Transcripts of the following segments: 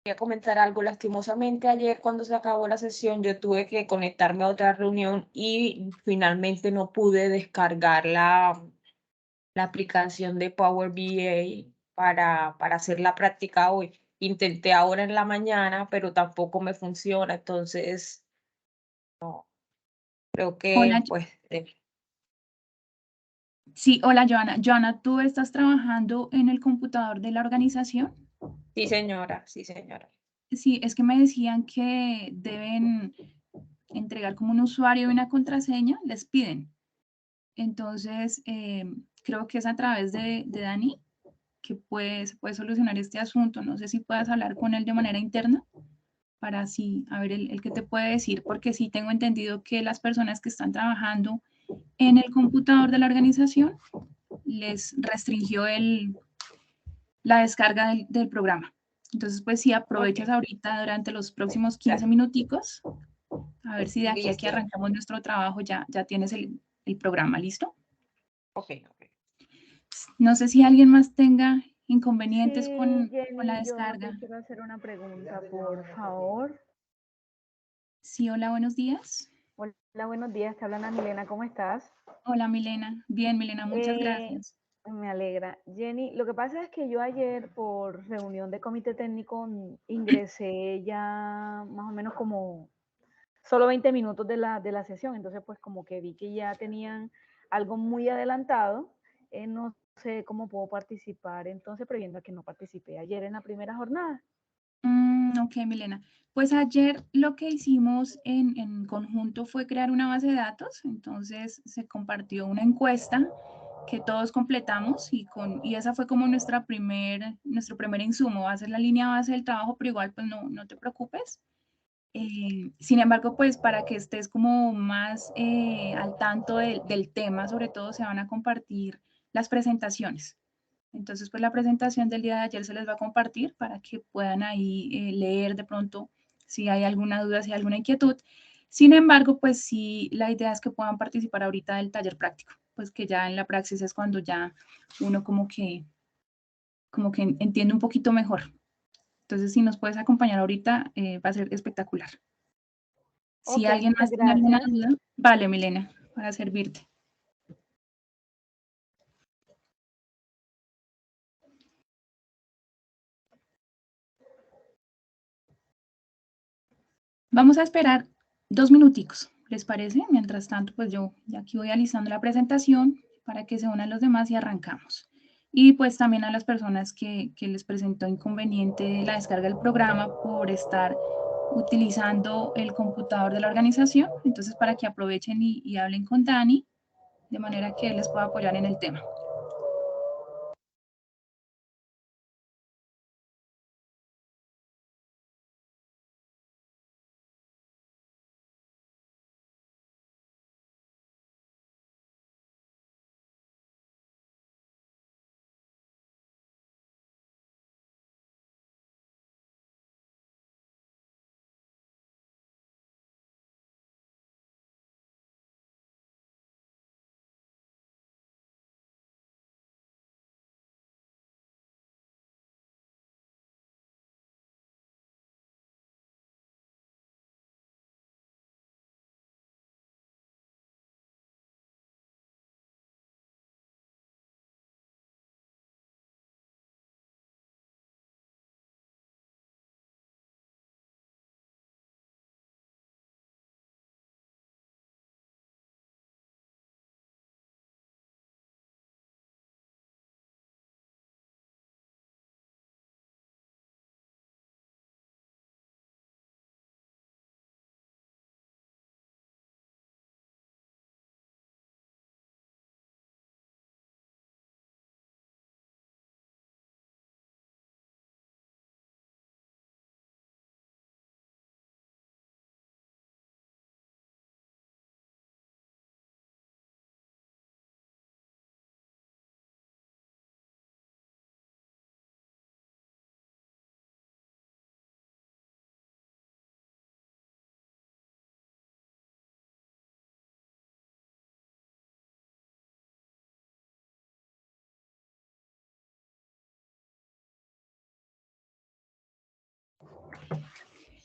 Quería comentar algo. Lastimosamente, ayer cuando se acabó la sesión, yo tuve que conectarme a otra reunión y finalmente no pude descargar la aplicación de Power BI para hacer la práctica hoy. Intenté ahora en la mañana, pero tampoco me funciona. Entonces, creo Hola, que, pues, sí, hola Joana. Joana, ¿tú estás trabajando en el computador de la organización? sí, señora, sí, señora. Sí, es que me decían que deben entregar como un usuario y una contraseña, les piden. Entonces, creo que es a través de Dani que se puede solucionar este asunto. No sé si puedas hablar con él de manera interna para así, a ver, el que te puede decir, porque sí tengo entendido que las personas que están trabajando en el computador de la organización les restringió la descarga del programa. Entonces, pues si Ok, aprovechas ahorita durante los próximos 15 minuticos, a ver si de aquí a que listo. arrancamos nuestro trabajo ya tienes el programa listo. Ok, ok. No sé si alguien más tenga inconvenientes Sí, con la Jenny, yo te descarga. quiero hacer una pregunta, por favor. Sí, hola, buenos días. Hola, buenos días, te habla Ana Milena, ¿cómo estás? Hola, Milena. Bien, Milena, muchas Eh, gracias. Me alegra. Jenny, lo que pasa es que yo ayer por reunión de comité técnico ingresé ya más o menos como solo 20 minutos de la sesión, entonces pues como que vi que ya tenían algo muy adelantado, no sé cómo puedo participar, entonces previendo a que no participé ayer en la primera jornada. Ok, Milena. Pues ayer lo que hicimos en conjunto fue crear una base de datos, entonces se compartió una encuesta que todos completamos y esa fue como nuestro primer insumo, va a ser la línea base del trabajo, pero igual pues no te preocupes. Sin embargo, pues para que estés como más al tanto del tema, sobre todo se van a compartir las presentaciones. Entonces, pues la presentación del día de ayer se les va a compartir para que puedan ahí leer de pronto si hay alguna duda, si hay alguna inquietud. Sin embargo, pues sí, la idea es que puedan participar ahorita del taller práctico, pues que ya en la praxis es cuando ya uno como que entiende un poquito mejor. Entonces, si nos puedes acompañar ahorita, va a ser espectacular. Si Ok, alguien muchas más tiene alguna gracias. duda, vale, Milena, para servirte. Vamos a esperar 2 minuticos, ¿les parece? Mientras tanto, pues yo ya aquí voy alisando la presentación para que se unan los demás y arrancamos. Y pues también a las personas que les presentó inconveniente la descarga del programa por estar utilizando el computador de la organización, entonces para que aprovechen y hablen con Dani de manera que él les pueda apoyar en el tema.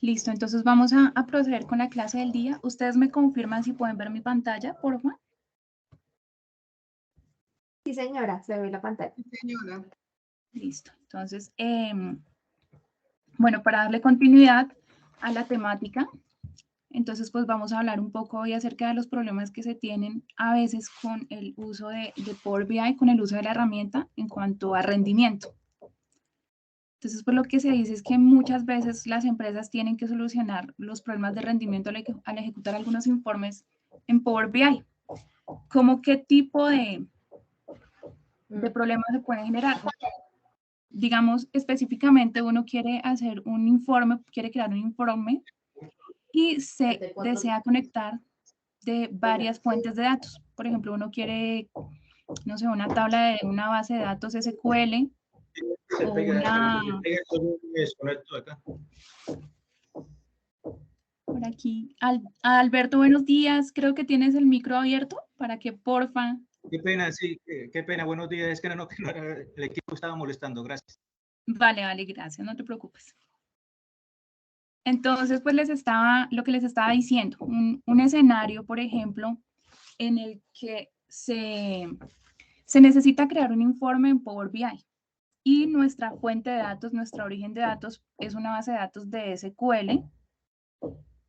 Listo, entonces vamos a proceder con la clase del día. Ustedes me confirman si pueden ver mi pantalla, por favor. Sí, señora, se ve la pantalla. Señora. Listo, entonces, bueno, para darle continuidad a la temática, entonces pues vamos a hablar un poco hoy acerca de los problemas que se tienen a veces con el uso de Power BI, con el uso de la herramienta en cuanto a rendimiento. Entonces, pues lo que se dice es que muchas veces las empresas tienen que solucionar los problemas de rendimiento al ejecutar algunos informes en Power BI. ¿Cómo qué tipo de problemas se pueden generar? Digamos, específicamente uno quiere hacer un informe, quiere crear un informe y se desea conectar de varias fuentes de datos. Por ejemplo, uno quiere, no sé, una tabla de una base de datos SQL o una... Por aquí. Alberto, buenos días. Creo que tienes el micro abierto para que porfa... Qué pena, sí, qué pena. Buenos días. Es que no era, el equipo estaba molestando. Gracias. Vale, gracias. No te preocupes. Entonces, pues lo que les estaba diciendo, un escenario, por ejemplo, en el que se necesita crear un informe en Power BI y nuestra fuente de datos, nuestro origen de datos es una base de datos de SQL.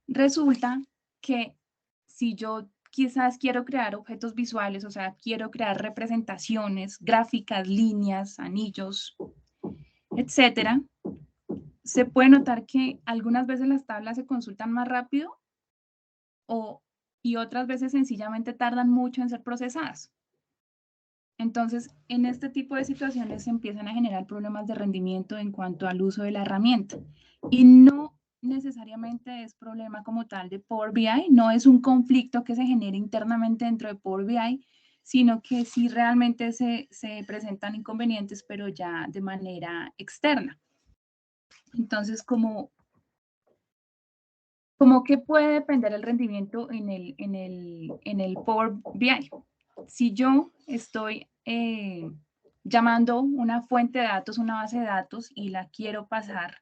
Resulta que si yo quizás quiero crear objetos visuales, o sea, quiero crear representaciones, gráficas, líneas, anillos, etcétera, se puede notar que algunas veces las tablas se consultan más rápido y otras veces sencillamente tardan mucho en ser procesadas. Entonces, en este tipo de situaciones se empiezan a generar problemas de rendimiento en cuanto al uso de la herramienta. Y no necesariamente es problema como tal de Power BI, no es un conflicto que se genere internamente dentro de Power BI, sino que sí realmente se presentan inconvenientes, pero ya de manera externa. Entonces, como que puede depender el rendimiento en el Power BI. Si yo estoy llamando una fuente de datos, una base de datos, y la quiero pasar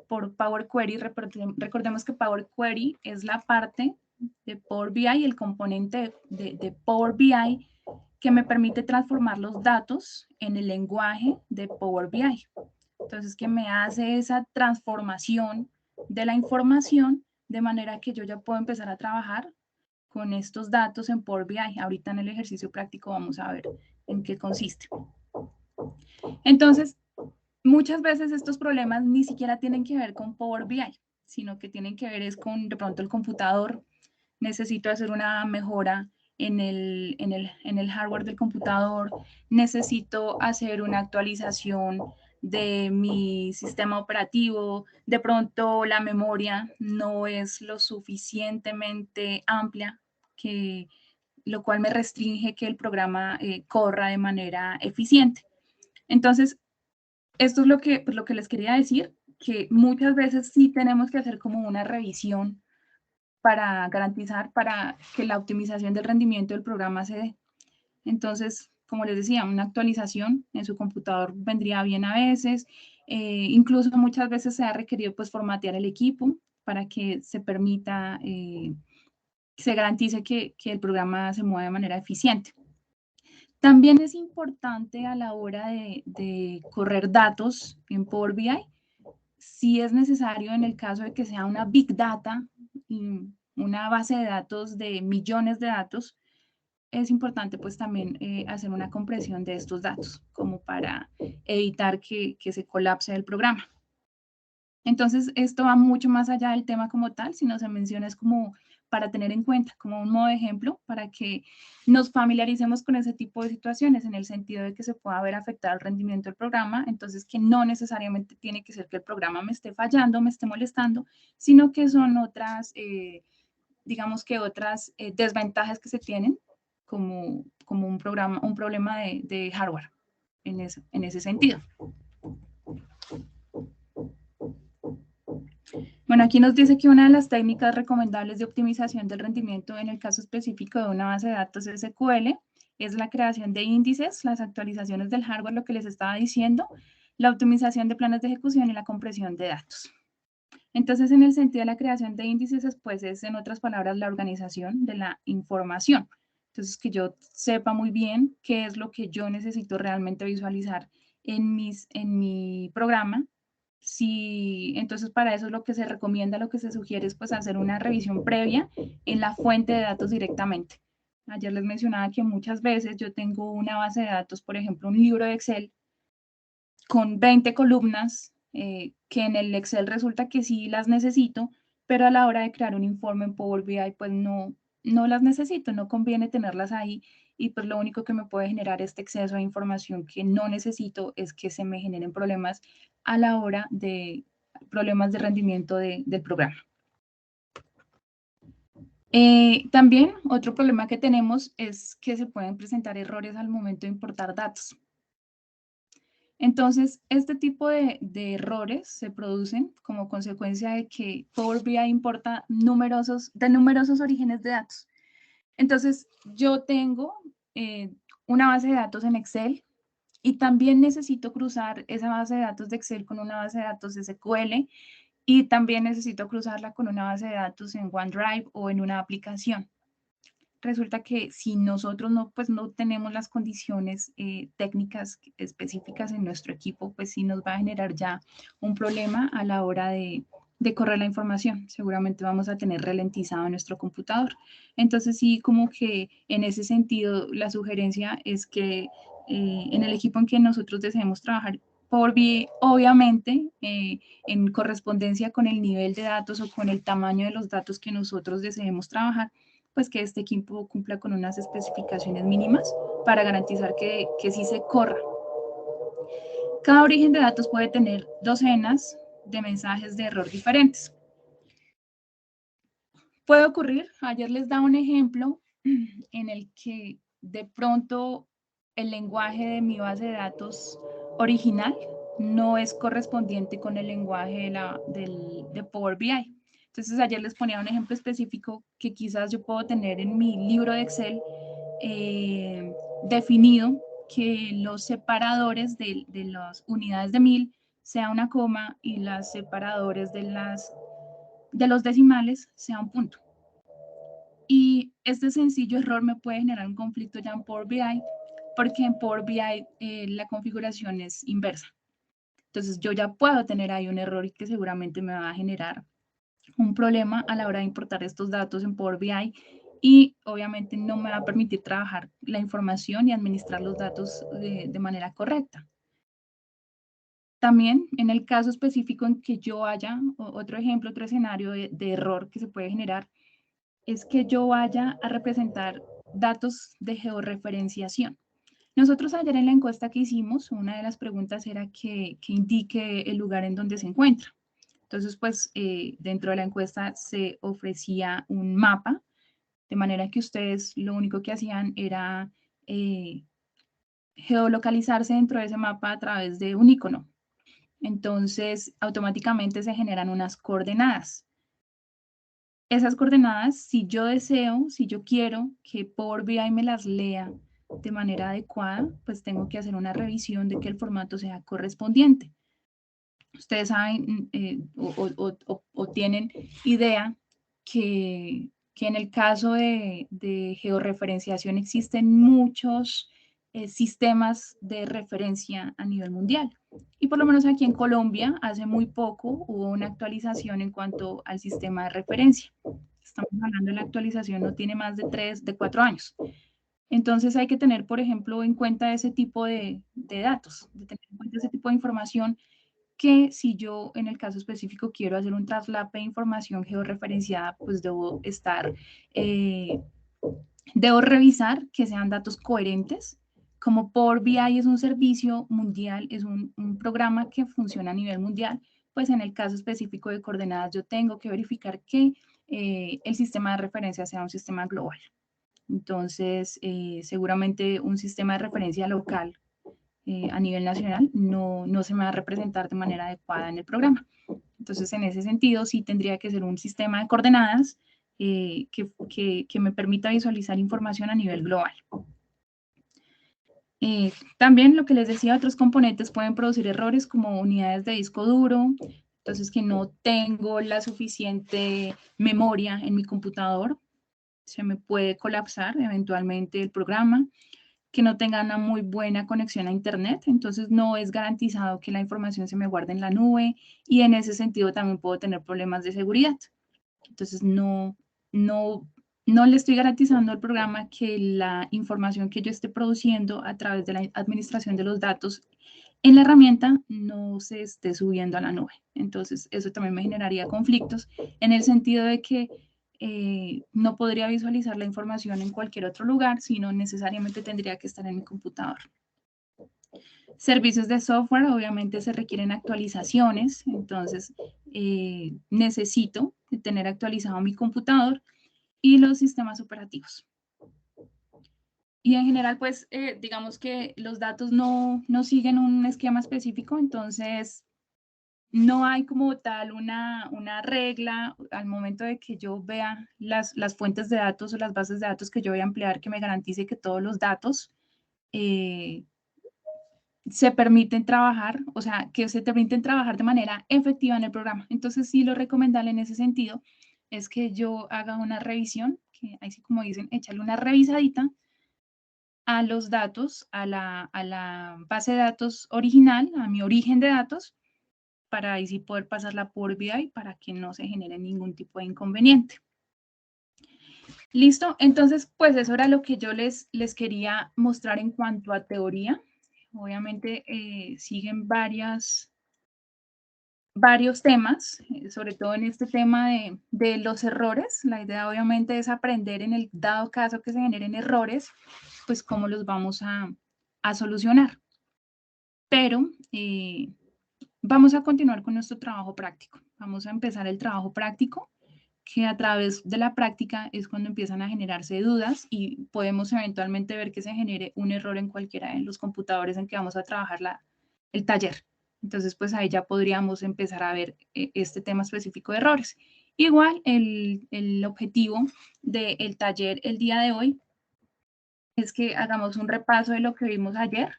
por Power Query, recordemos que Power Query es la parte de Power BI, el componente de Power BI que me permite transformar los datos en el lenguaje de Power BI. Entonces, que me hace esa transformación de la información de manera que yo ya puedo empezar a trabajar con estos datos en Power BI. Ahorita en el ejercicio práctico vamos a ver en qué consiste. Entonces, muchas veces estos problemas ni siquiera tienen que ver con Power BI, sino que tienen que ver es con de pronto el computador. Necesito hacer una mejora en el hardware del computador, necesito hacer una actualización de mi sistema operativo, de pronto la memoria no es lo suficientemente amplia, lo cual me restringe que el programa corra de manera eficiente. Entonces, esto es lo que les quería decir, que muchas veces sí tenemos que hacer como una revisión para garantizar para que la optimización del rendimiento del programa se dé. Entonces, como les decía, una actualización en su computador vendría bien a veces, incluso muchas veces se ha requerido pues formatear el equipo para que se permita, se garantice que el programa se mueva de manera eficiente. También es importante a la hora de correr datos en Power BI, si es necesario en el caso de que sea una Big Data, una base de datos de millones de datos, es importante pues también hacer una compresión de estos datos como para evitar que se colapse el programa. Entonces, esto va mucho más allá del tema como tal, sino se menciona es como para tener en cuenta, como un modo de ejemplo, para que nos familiaricemos con ese tipo de situaciones, en el sentido de que se pueda ver afectado el rendimiento del programa, entonces que no necesariamente tiene que ser que el programa me esté fallando, me esté molestando, sino que son otras, digamos que otras desventajas que se tienen, como un problema de hardware en ese sentido. Bueno, aquí nos dice que una de las técnicas recomendables de optimización del rendimiento en el caso específico de una base de datos SQL es la creación de índices, las actualizaciones del hardware, lo que les estaba diciendo, la optimización de planes de ejecución y la compresión de datos. Entonces, en el sentido de la creación de índices, pues es, en otras palabras, la organización de la información. Entonces, que yo sepa muy bien qué es lo que yo necesito realmente visualizar en mi programa. Entonces, para eso lo que se recomienda, lo que se sugiere es pues hacer una revisión previa en la fuente de datos directamente. Ayer les mencionaba que muchas veces yo tengo una base de datos, por ejemplo, un libro de Excel con 20 columnas, que en el Excel resulta que sí las necesito, pero a la hora de crear un informe en Power BI, pues no las necesito, no conviene tenerlas ahí, y pues lo único que me puede generar este exceso de información que no necesito es que se me generen problemas a la hora de problemas de rendimiento del programa. También otro problema que tenemos es que se pueden presentar errores al momento de importar datos. Entonces, este tipo de errores se producen como consecuencia de que Power BI importa de numerosos orígenes de datos. Entonces, yo tengo una base de datos en Excel y también necesito cruzar esa base de datos de Excel con una base de datos SQL, y también necesito cruzarla con una base de datos en OneDrive o en una aplicación. Resulta que si nosotros no tenemos las condiciones técnicas específicas en nuestro equipo, pues sí nos va a generar ya un problema a la hora de correr la información. Seguramente vamos a tener ralentizado nuestro computador. Entonces sí, como que en ese sentido, la sugerencia es que en el equipo en que nosotros deseemos trabajar, Power BI, obviamente, en correspondencia con el nivel de datos o con el tamaño de los datos que nosotros deseemos trabajar, pues que este equipo cumpla con unas especificaciones mínimas para garantizar que sí se corra. Cada origen de datos puede tener docenas de mensajes de error diferentes. Puede ocurrir, ayer les daba un ejemplo en el que de pronto el lenguaje de mi base de datos original no es correspondiente con el lenguaje de Power BI. Entonces, ayer les ponía un ejemplo específico que quizás yo puedo tener en mi libro de Excel definido, que los separadores de las unidades de 1000 sea una coma y los separadores de los decimales sea un punto. Y este sencillo error me puede generar un conflicto ya en Power BI, porque en Power BI la configuración es inversa. Entonces yo ya puedo tener ahí un error y que seguramente me va a generar un problema a la hora de importar estos datos en Power BI, y obviamente no me va a permitir trabajar la información y administrar los datos de manera correcta. También en el caso específico en que yo haya, otro ejemplo, otro escenario de error que se puede generar, es que yo vaya a representar datos de georreferenciación. Nosotros ayer en la encuesta que hicimos, una de las preguntas era que indique el lugar en donde se encuentra. Entonces, pues, dentro de la encuesta se ofrecía un mapa, de manera que ustedes lo único que hacían era geolocalizarse dentro de ese mapa a través de un icono. Entonces, automáticamente se generan unas coordenadas. Esas coordenadas, si yo deseo, si yo quiero que Power BI me las lea de manera adecuada, pues tengo que hacer una revisión de que el formato sea correspondiente. Ustedes saben o tienen idea que en el caso de georreferenciación existen muchos sistemas de referencia a nivel mundial. Y por lo menos aquí en Colombia, hace muy poco hubo una actualización en cuanto al sistema de referencia. Estamos hablando de la actualización, no tiene más de 4 años. Entonces hay que tener, por ejemplo, en cuenta ese tipo de datos, de tener en cuenta ese tipo de información, que si yo en el caso específico quiero hacer un traslape de información georreferenciada, pues debo revisar que sean datos coherentes. Como Power BI es un servicio mundial, es un programa que funciona a nivel mundial, pues en el caso específico de coordenadas yo tengo que verificar que el sistema de referencia sea un sistema global. Entonces, seguramente un sistema de referencia local a nivel nacional no se me va a representar de manera adecuada en el programa. Entonces, en ese sentido, sí tendría que ser un sistema de coordenadas que me permita visualizar información a nivel global. También lo que les decía, otros componentes pueden producir errores como unidades de disco duro. Entonces, que no tengo la suficiente memoria en mi computador, se me puede colapsar eventualmente el programa, que no tenga una muy buena conexión a Internet, entonces no es garantizado que la información se me guarde en la nube y en ese sentido también puedo tener problemas de seguridad. Entonces no le estoy garantizando al programa que la información que yo esté produciendo a través de la administración de los datos en la herramienta no se esté subiendo a la nube. Entonces, eso también me generaría conflictos en el sentido de que no podría visualizar la información en cualquier otro lugar, sino necesariamente tendría que estar en mi computador. Servicios de software, obviamente se requieren actualizaciones, entonces necesito tener actualizado mi computador y los sistemas operativos. Y en general, pues, digamos que los datos no siguen un esquema específico, entonces no hay como tal una regla al momento de que yo vea las fuentes de datos o las bases de datos que yo voy a emplear que me garantice que todos los datos se permiten trabajar, o sea, que se te permiten trabajar de manera efectiva en el programa. Entonces, sí, lo recomendable en ese sentido es que yo haga una revisión, que así como dicen, échale una revisadita a los datos, a la base de datos original, a mi origen de datos, para ahí sí poder pasarla por BI para que no se genere ningún tipo de inconveniente. ¿Listo? Entonces, pues eso era lo que yo les quería mostrar en cuanto a teoría. Obviamente siguen varios temas, sobre todo en este tema de los errores. La idea obviamente es aprender en el dado caso que se generen errores, pues cómo los vamos a solucionar. Pero vamos a continuar con nuestro trabajo práctico. Vamos a empezar el trabajo práctico, que a través de la práctica es cuando empiezan a generarse dudas y podemos eventualmente ver que se genere un error en cualquiera de los computadores en que vamos a trabajar el taller. Entonces, pues ahí ya podríamos empezar a ver este tema específico de errores. Igual, el objetivo del taller el día de hoy es que hagamos un repaso de lo que vimos ayer,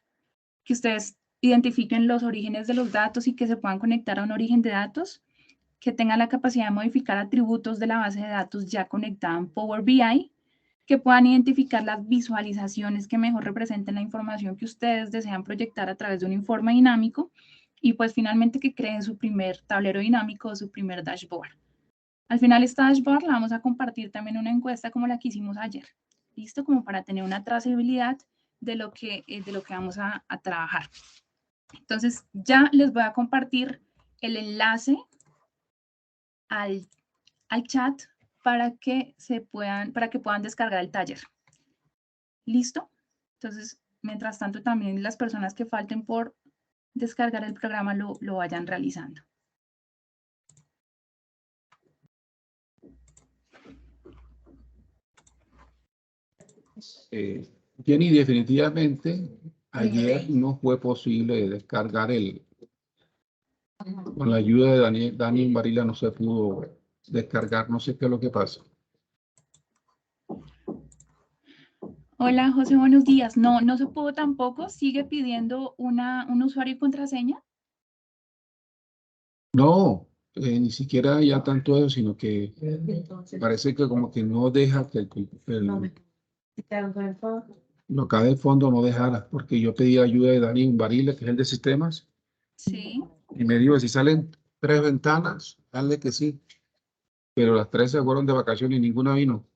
que ustedes identifiquen los orígenes de los datos y que se puedan conectar a un origen de datos, que tengan la capacidad de modificar atributos de la base de datos ya conectada en Power BI, que puedan identificar las visualizaciones que mejor representen la información que ustedes desean proyectar a través de un informe dinámico y pues finalmente que creen su primer tablero dinámico o su primer dashboard. Al final esta dashboard la vamos a compartir también en una encuesta como la que hicimos ayer. ¿Listo? Como para tener una trazabilidad de lo que vamos a trabajar. Entonces ya les voy a compartir el enlace al chat para que puedan descargar el taller. ¿Listo? Entonces, mientras tanto, también las personas que falten por descargar el programa lo vayan realizando. Jenny, definitivamente ayer no fue posible descargar con la ayuda de Dani Varila no se pudo descargar, no sé qué es lo que pasa. Hola, José, buenos días. No se pudo tampoco. ¿Sigue pidiendo un usuario y contraseña? No, ni siquiera ya tanto eso, sino que parece que como que no deja que lo que de fondo no dejara, porque yo pedí ayuda de Dani Varila, que es el de sistemas, Sí. y me dijo, si salen 3 ventanas, dale que sí. Pero las 3 se fueron de vacaciones y ninguna vino.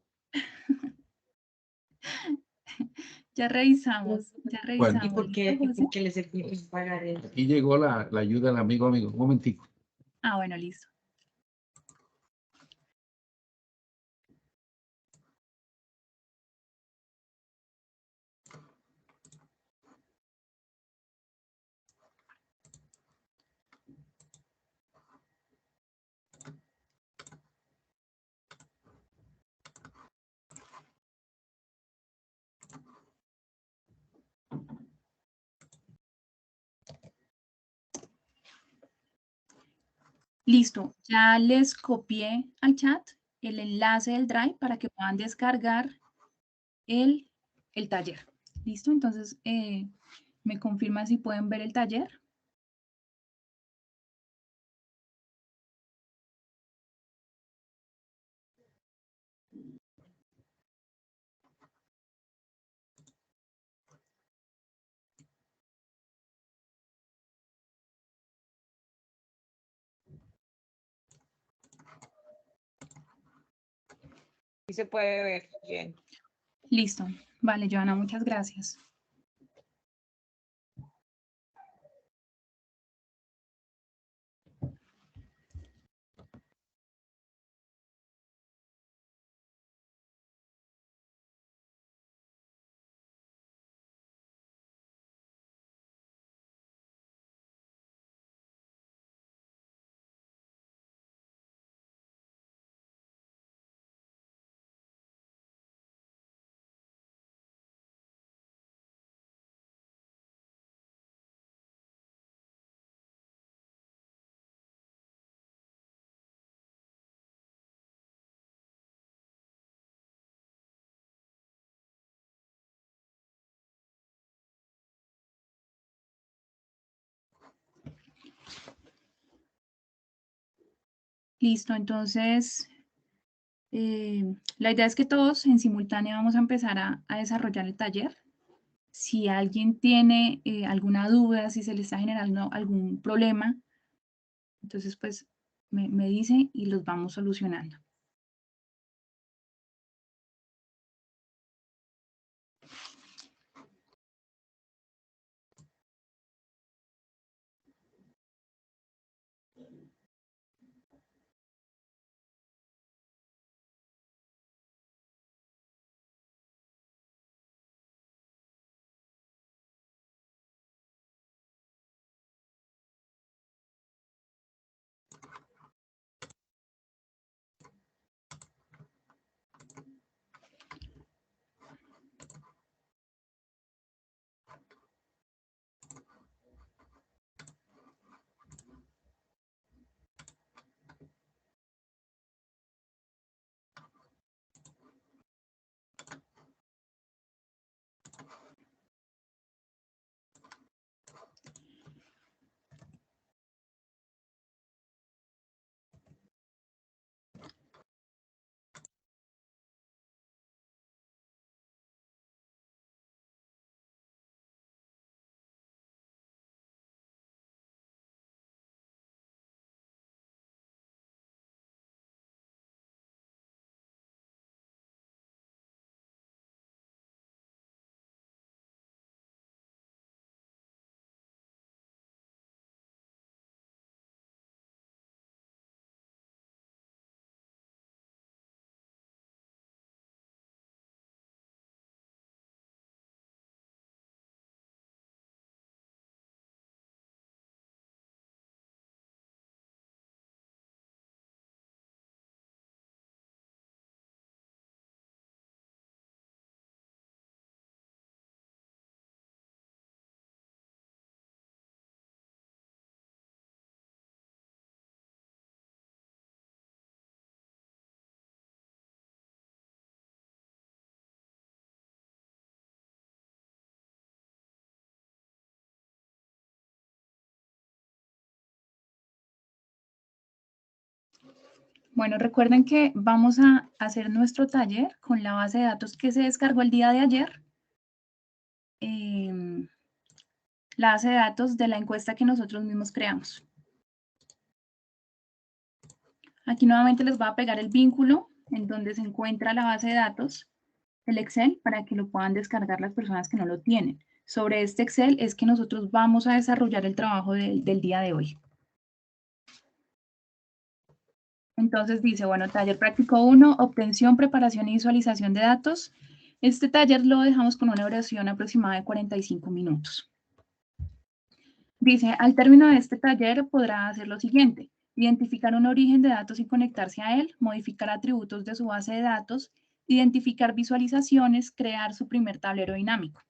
Ya revisamos. Bueno. ¿Y por qué les exigimos pagar eso? Aquí llegó la ayuda del amigo. Un momentico. Ah, bueno, listo. Listo, ya les copié al chat el enlace del Drive para que puedan descargar el taller. ¿Listo? Entonces, me confirma si pueden ver el taller. Sí se puede ver bien. Listo. Vale, Joana, muchas gracias. Listo, entonces, la idea es que todos en simultáneo vamos a empezar a desarrollar el taller. Si alguien tiene alguna duda, si se le está generando algún problema, entonces pues me dice y los vamos solucionando. Bueno, recuerden que vamos a hacer nuestro taller con la base de datos que se descargó el día de ayer. La base de datos de la encuesta que nosotros mismos creamos. Aquí nuevamente les voy a pegar el vínculo en donde se encuentra la base de datos, el Excel, para que lo puedan descargar las personas que no lo tienen. Sobre este Excel es que nosotros vamos a desarrollar el trabajo del día de hoy. Entonces dice, bueno, taller práctico 1, obtención, preparación y visualización de datos. Este taller lo dejamos con una duración aproximada de 45 minutos. Dice, al término de este taller podrá hacer lo siguiente: identificar un origen de datos y conectarse a él, modificar atributos de su base de datos, identificar visualizaciones, crear su primer tablero dinámico.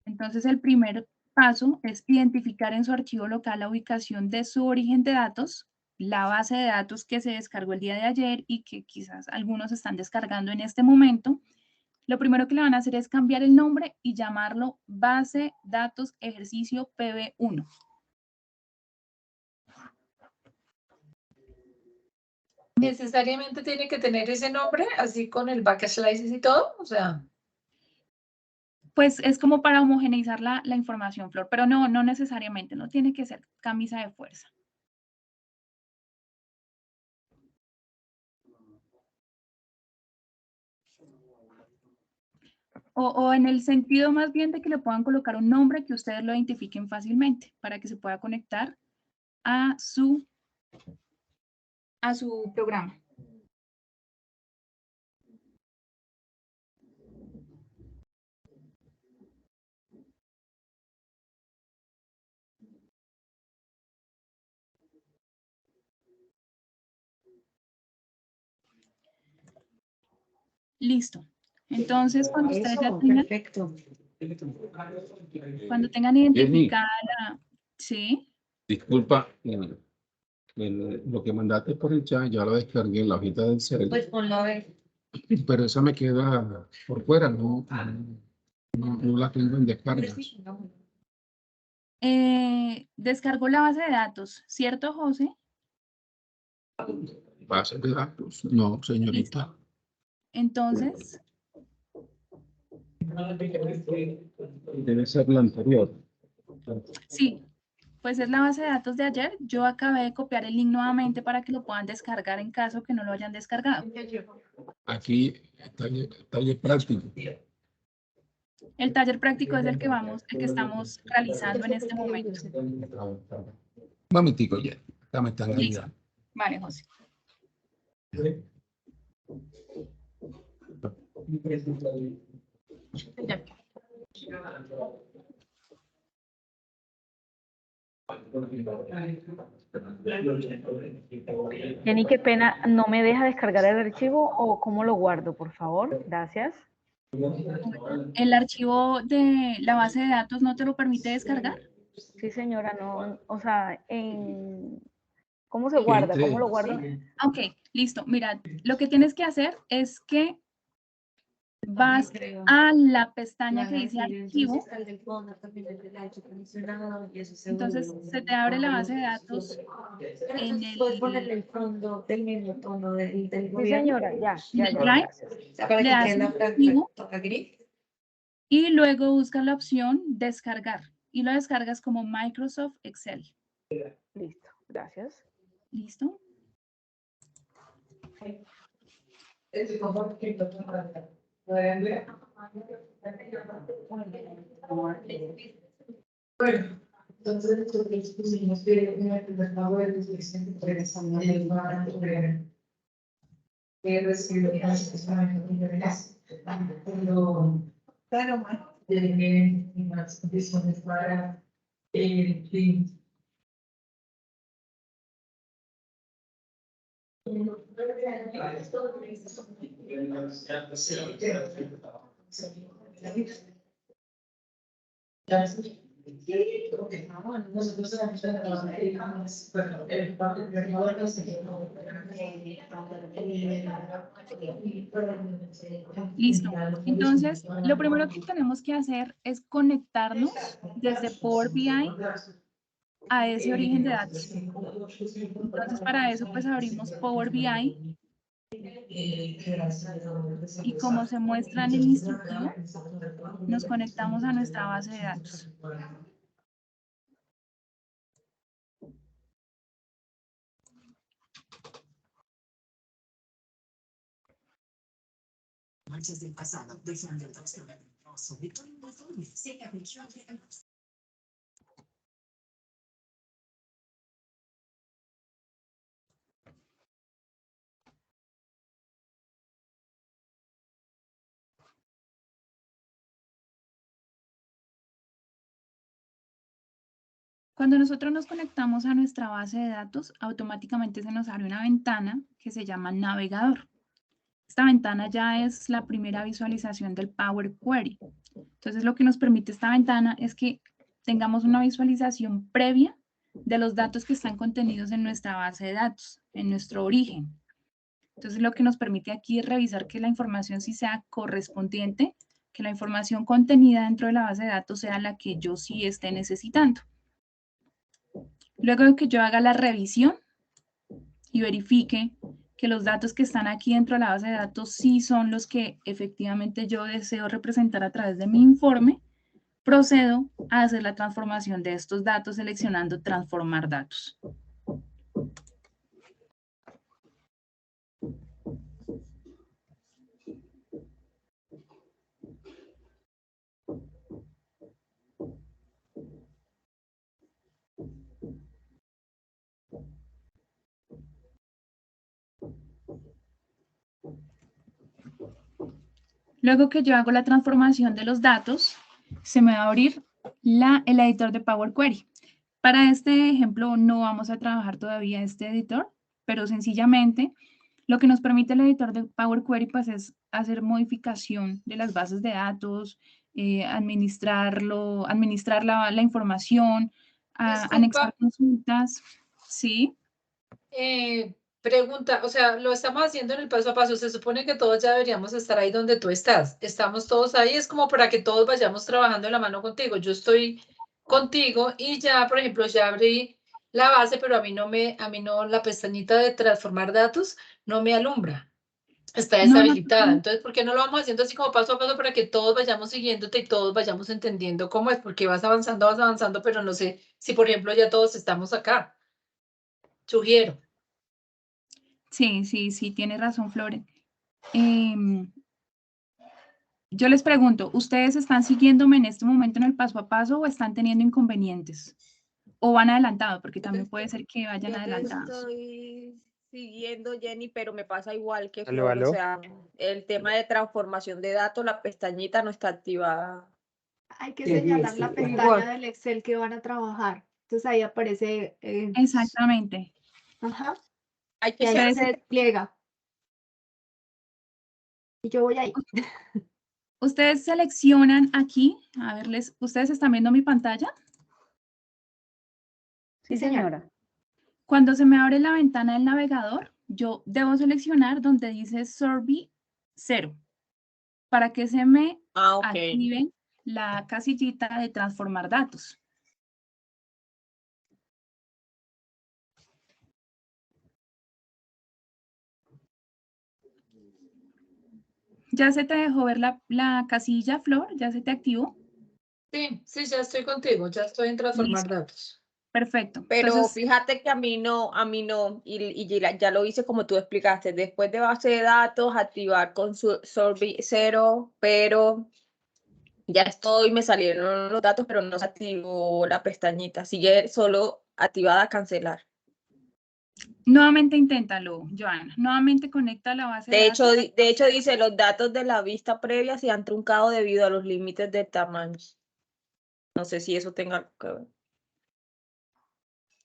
Entonces, el primer paso es identificar en su archivo local la ubicación de su origen de datos, la base de datos que se descargó el día de ayer y que quizás algunos están descargando en este momento. Lo primero que le van a hacer es cambiar el nombre y llamarlo base datos ejercicio PB1. ¿Necesariamente tiene que tener ese nombre, así con el backslice y todo? O sea, Pues es como para homogeneizar la información, Flor, pero no necesariamente, no tiene que ser camisa de fuerza. o en el sentido más bien de que le puedan colocar un nombre que ustedes lo identifiquen fácilmente para que se pueda conectar a su programa. Listo. Entonces, cuando ustedes ya tengan, Perfecto. cuando tengan identificada la... Sí, Disculpa, lo que mandaste por el chat ya lo descargué en la hojita del celular, Pues ponlo a ver. pero esa me queda por fuera, no la tengo en descarga. descargó la base de datos, ¿cierto, José? Base de datos. No, señorita. Entonces, Debe ser la anterior. sí, pues es la base de datos de ayer. Yo acabé de copiar el link nuevamente para que lo puedan descargar en caso que no lo hayan descargado. Aquí, taller práctico. El taller práctico es el que estamos realizando en este momento. Un momentico ya. Acá me están Listo. ayudando. Vale, José. Ya. Jenny, qué pena, ¿no me deja descargar el archivo o cómo lo guardo, por favor? Gracias. ¿El archivo de la base de datos no te lo permite descargar? Sí, señora, no, o sea, ¿cómo se guarda? ¿Cómo lo guardo? Ok, listo. Mira, lo que tienes que hacer es que vas a la pestaña que dice archivo. Entonces, se te abre la base de datos en el Puedes ponerle el fondo del mismo tono del Sí, gobierno. señora, ya, Drive, gracias. O sea, para le que das quede la archivo franja gris. y luego buscas la opción descargar y lo descargas como Microsoft Excel. Listo, gracias. ¿Listo? Bueno, entonces nosotros pusimos que en el primer pago de los regresando el banco que recibió la asesinato de las pero claro, llegué en las condiciones para el fin. Listo. Entonces, lo primero que tenemos que hacer es conectarnos desde Power BI a ese origen de datos. Entonces, para eso, pues abrimos Power BI y como se muestra en el instructivo, nos conectamos a nuestra base de datos. Manchas del pasado, dejando el sobre todo Cuando nosotros nos conectamos a nuestra base de datos, automáticamente se nos abre una ventana que se llama navegador. Esta ventana ya es la primera visualización del Power Query. Entonces, lo que nos permite esta ventana es que tengamos una visualización previa de los datos que están contenidos en nuestra base de datos, en nuestro origen. Entonces, lo que nos permite aquí es revisar que la información sí sea correspondiente, que la información contenida dentro de la base de datos sea la que yo sí esté necesitando. Luego de que yo haga la revisión y verifique que los datos que están aquí dentro de la base de datos sí son los que efectivamente yo deseo representar a través de mi informe, procedo a hacer la transformación de estos datos seleccionando transformar datos. Luego que yo hago la transformación de los datos, se me va a abrir el editor de Power Query. Para este ejemplo no vamos a trabajar todavía este editor, pero sencillamente lo que nos permite el editor de Power Query pues, es hacer modificación de las bases de datos, administrar la información, anexar consultas. ¿Sí? Pregunta, o sea, lo estamos haciendo en el paso a paso. Se supone que todos ya deberíamos estar ahí donde tú estás. Estamos todos ahí, es como para que todos vayamos trabajando de la mano contigo. Yo estoy contigo y ya, por ejemplo, ya abrí la base, pero a mí no, la pestañita de transformar datos no me alumbra. Está No, deshabilitada. Entonces, ¿por qué no lo vamos haciendo así como paso a paso para que todos vayamos siguiéndote y todos vayamos entendiendo cómo es? Porque vas avanzando, pero no sé si, por ejemplo, ya todos estamos acá. Sugiero. Sí, tiene razón, Flore. Yo les pregunto, ¿ustedes están siguiéndome en este momento en el paso a paso o están teniendo inconvenientes? ¿O van adelantados? Porque también puede ser que vayan Yo te adelantados. estoy siguiendo, Jenny, pero me pasa igual que Aló, Flor. aló. O sea, el tema de transformación de datos, la pestañita no está activada. Hay que Qué señalar bien, la sí. pestaña Igual. del Excel que van a trabajar. Entonces ahí aparece, Exactamente. ajá, Hay y que ahí ser Ustedes, se despliega. Y yo voy ahí. ustedes seleccionan aquí, a verles, ¿ustedes están viendo mi pantalla? Sí, señora. Cuando se me abre la ventana del navegador, yo debo seleccionar donde dice Survey 0 para que se me Ah, ok. active la casillita de transformar datos. ¿Ya se te dejó ver la casilla, Flor? ¿Ya se te activó? Sí, ya estoy contigo, ya estoy en transformar Listo. datos. Perfecto. Pero Entonces, fíjate que a mí no, y ya lo hice como tú explicaste, después de base de datos, activar con su Survey 0, pero ya estoy, me salieron los datos, pero no se activó la pestañita, sigue solo activada cancelar. nuevamente inténtalo, Joana. Nuevamente conecta la base de datos. De hecho dice, los datos de la vista previa se han truncado debido a los límites de tamaño. No sé si eso tenga algo que ver.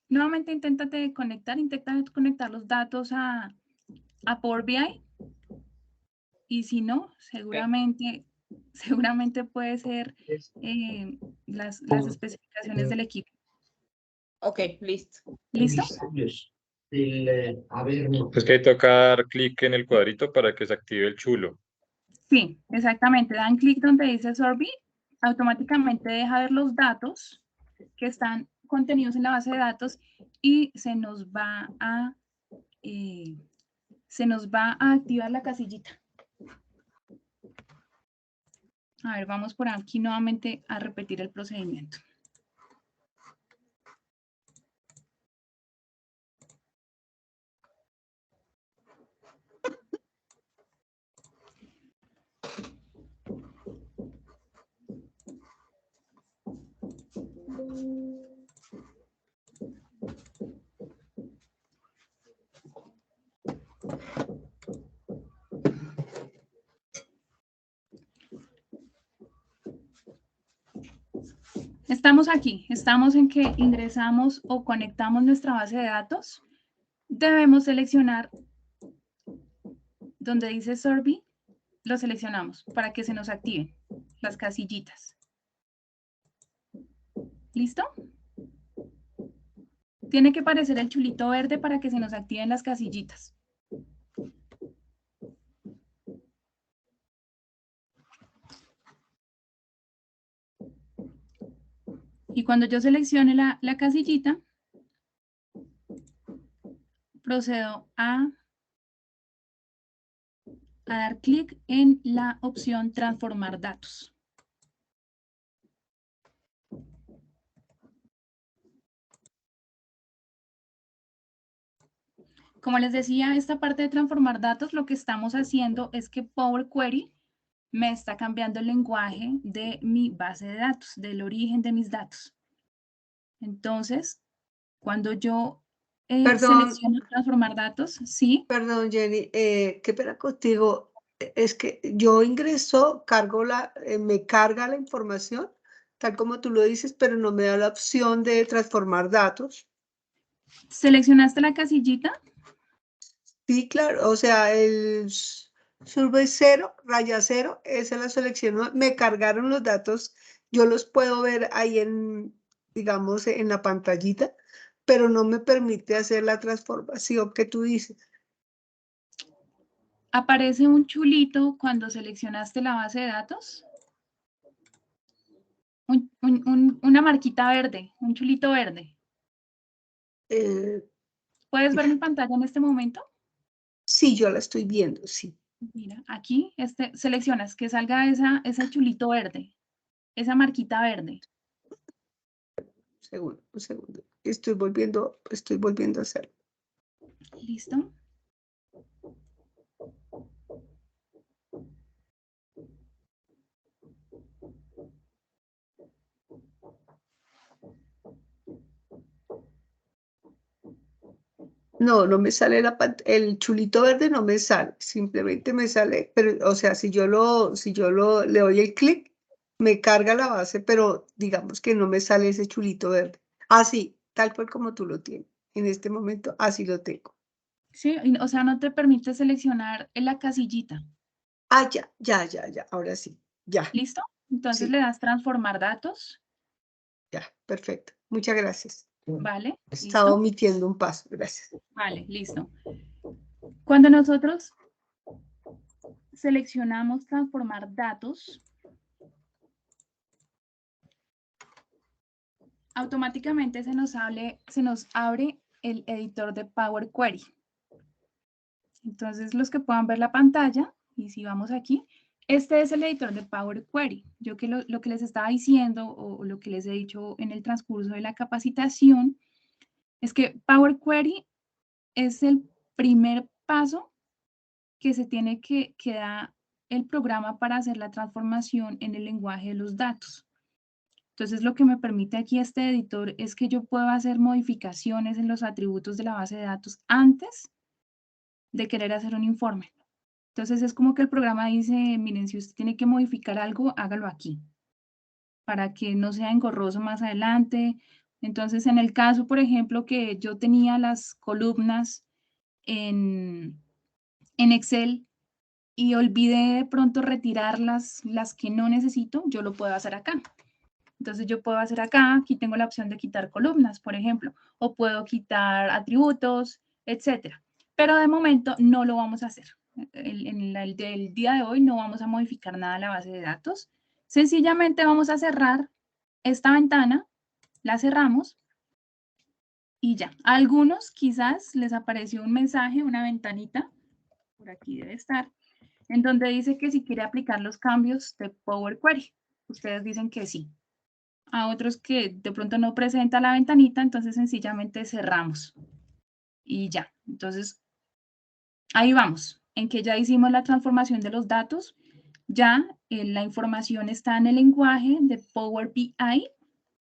Nuevamente intenta conectar los datos a Power BI. Y si no, seguramente puede ser las especificaciones del equipo. Ok, listo. ¿Listo? Es que hay que tocar clic en el cuadrito para que se active el chulo. Sí, exactamente. Dan clic donde dice Survey, automáticamente deja ver los datos que están contenidos en la base de datos y se nos va a activar la casillita. A ver, vamos por aquí nuevamente a repetir el procedimiento. Estamos aquí, estamos en que ingresamos o conectamos nuestra base de datos. Debemos seleccionar donde dice Survey, lo seleccionamos para que se nos activen las casillitas. ¿Listo? Tiene que aparecer el chulito verde para que se nos activen las casillitas. Y cuando yo seleccione la casillita, procedo a dar clic en la opción transformar datos. Como les decía, esta parte de transformar datos, lo que estamos haciendo es que Power Query me está cambiando el lenguaje de mi base de datos, del origen de mis datos. Entonces, cuando yo Perdón. selecciona transformar datos, sí. Perdón, Jenny, qué pena contigo. Es que yo ingreso, me carga la información, tal como tú lo dices, pero no me da la opción de transformar datos. ¿Seleccionaste la casillita? Sí, claro, o sea, el survey 0, raya 0, esa la selecciono, me cargaron los datos, yo los puedo ver ahí digamos, en la pantallita, pero no me permite hacer la transformación que tú dices. ¿Aparece un chulito cuando seleccionaste la base de datos? Una marquita verde, un chulito verde. Eh, ¿Puedes ver mi pantalla en este momento? sí, yo la estoy viendo, sí. Mira, aquí seleccionas que salga ese chulito verde, esa marquita verde. Un segundo. Estoy volviendo a hacerlo. ¿Listo? No, no me sale el chulito verde, no me sale, simplemente me sale, pero, o sea, si yo le doy el clic, me carga la base, pero digamos que no me sale ese chulito verde. Así, tal cual como tú lo tienes. En este momento, así lo tengo. Sí, o sea, no te permite seleccionar en la casillita. Ah, ya, ahora sí, ya, ¿Listo? Entonces sí, le das transformar datos, ya, perfecto. Muchas gracias. ¿vale? Estaba ¿Listo? omitiendo un paso, gracias. Vale, listo. Cuando nosotros seleccionamos transformar datos, automáticamente se nos abre el editor de Power Query. Entonces, los que puedan ver la pantalla, y si vamos aquí, este es el editor de Power Query. Yo lo que les estaba diciendo o lo que les he dicho en el transcurso de la capacitación es que Power Query es el primer paso que se tiene que dar el programa para hacer la transformación en el lenguaje de los datos. Entonces, lo que me permite aquí este editor es que yo puedo hacer modificaciones en los atributos de la base de datos antes de querer hacer un informe. Entonces, es como que el programa dice, miren, si usted tiene que modificar algo, hágalo aquí, para que no sea engorroso más adelante. Entonces, en el caso, por ejemplo, que yo tenía las columnas en Excel y olvidé de pronto retirar las que no necesito, yo lo puedo hacer acá. Entonces yo puedo hacer acá, aquí tengo la opción de quitar columnas, por ejemplo, o puedo quitar atributos, etcétera. Pero de momento no lo vamos a hacer. En el del día de hoy no vamos a modificar nada en la base de datos. Sencillamente vamos a cerrar esta ventana, la cerramos y ya. A algunos quizás les apareció un mensaje, una ventanita, por aquí debe estar, en donde dice que si quiere aplicar los cambios de Power Query. Ustedes dicen que sí. A otros que de pronto no presenta la ventanita, entonces sencillamente cerramos y ya. Entonces, ahí vamos, en que ya hicimos la transformación de los datos, ya la información está en el lenguaje de Power BI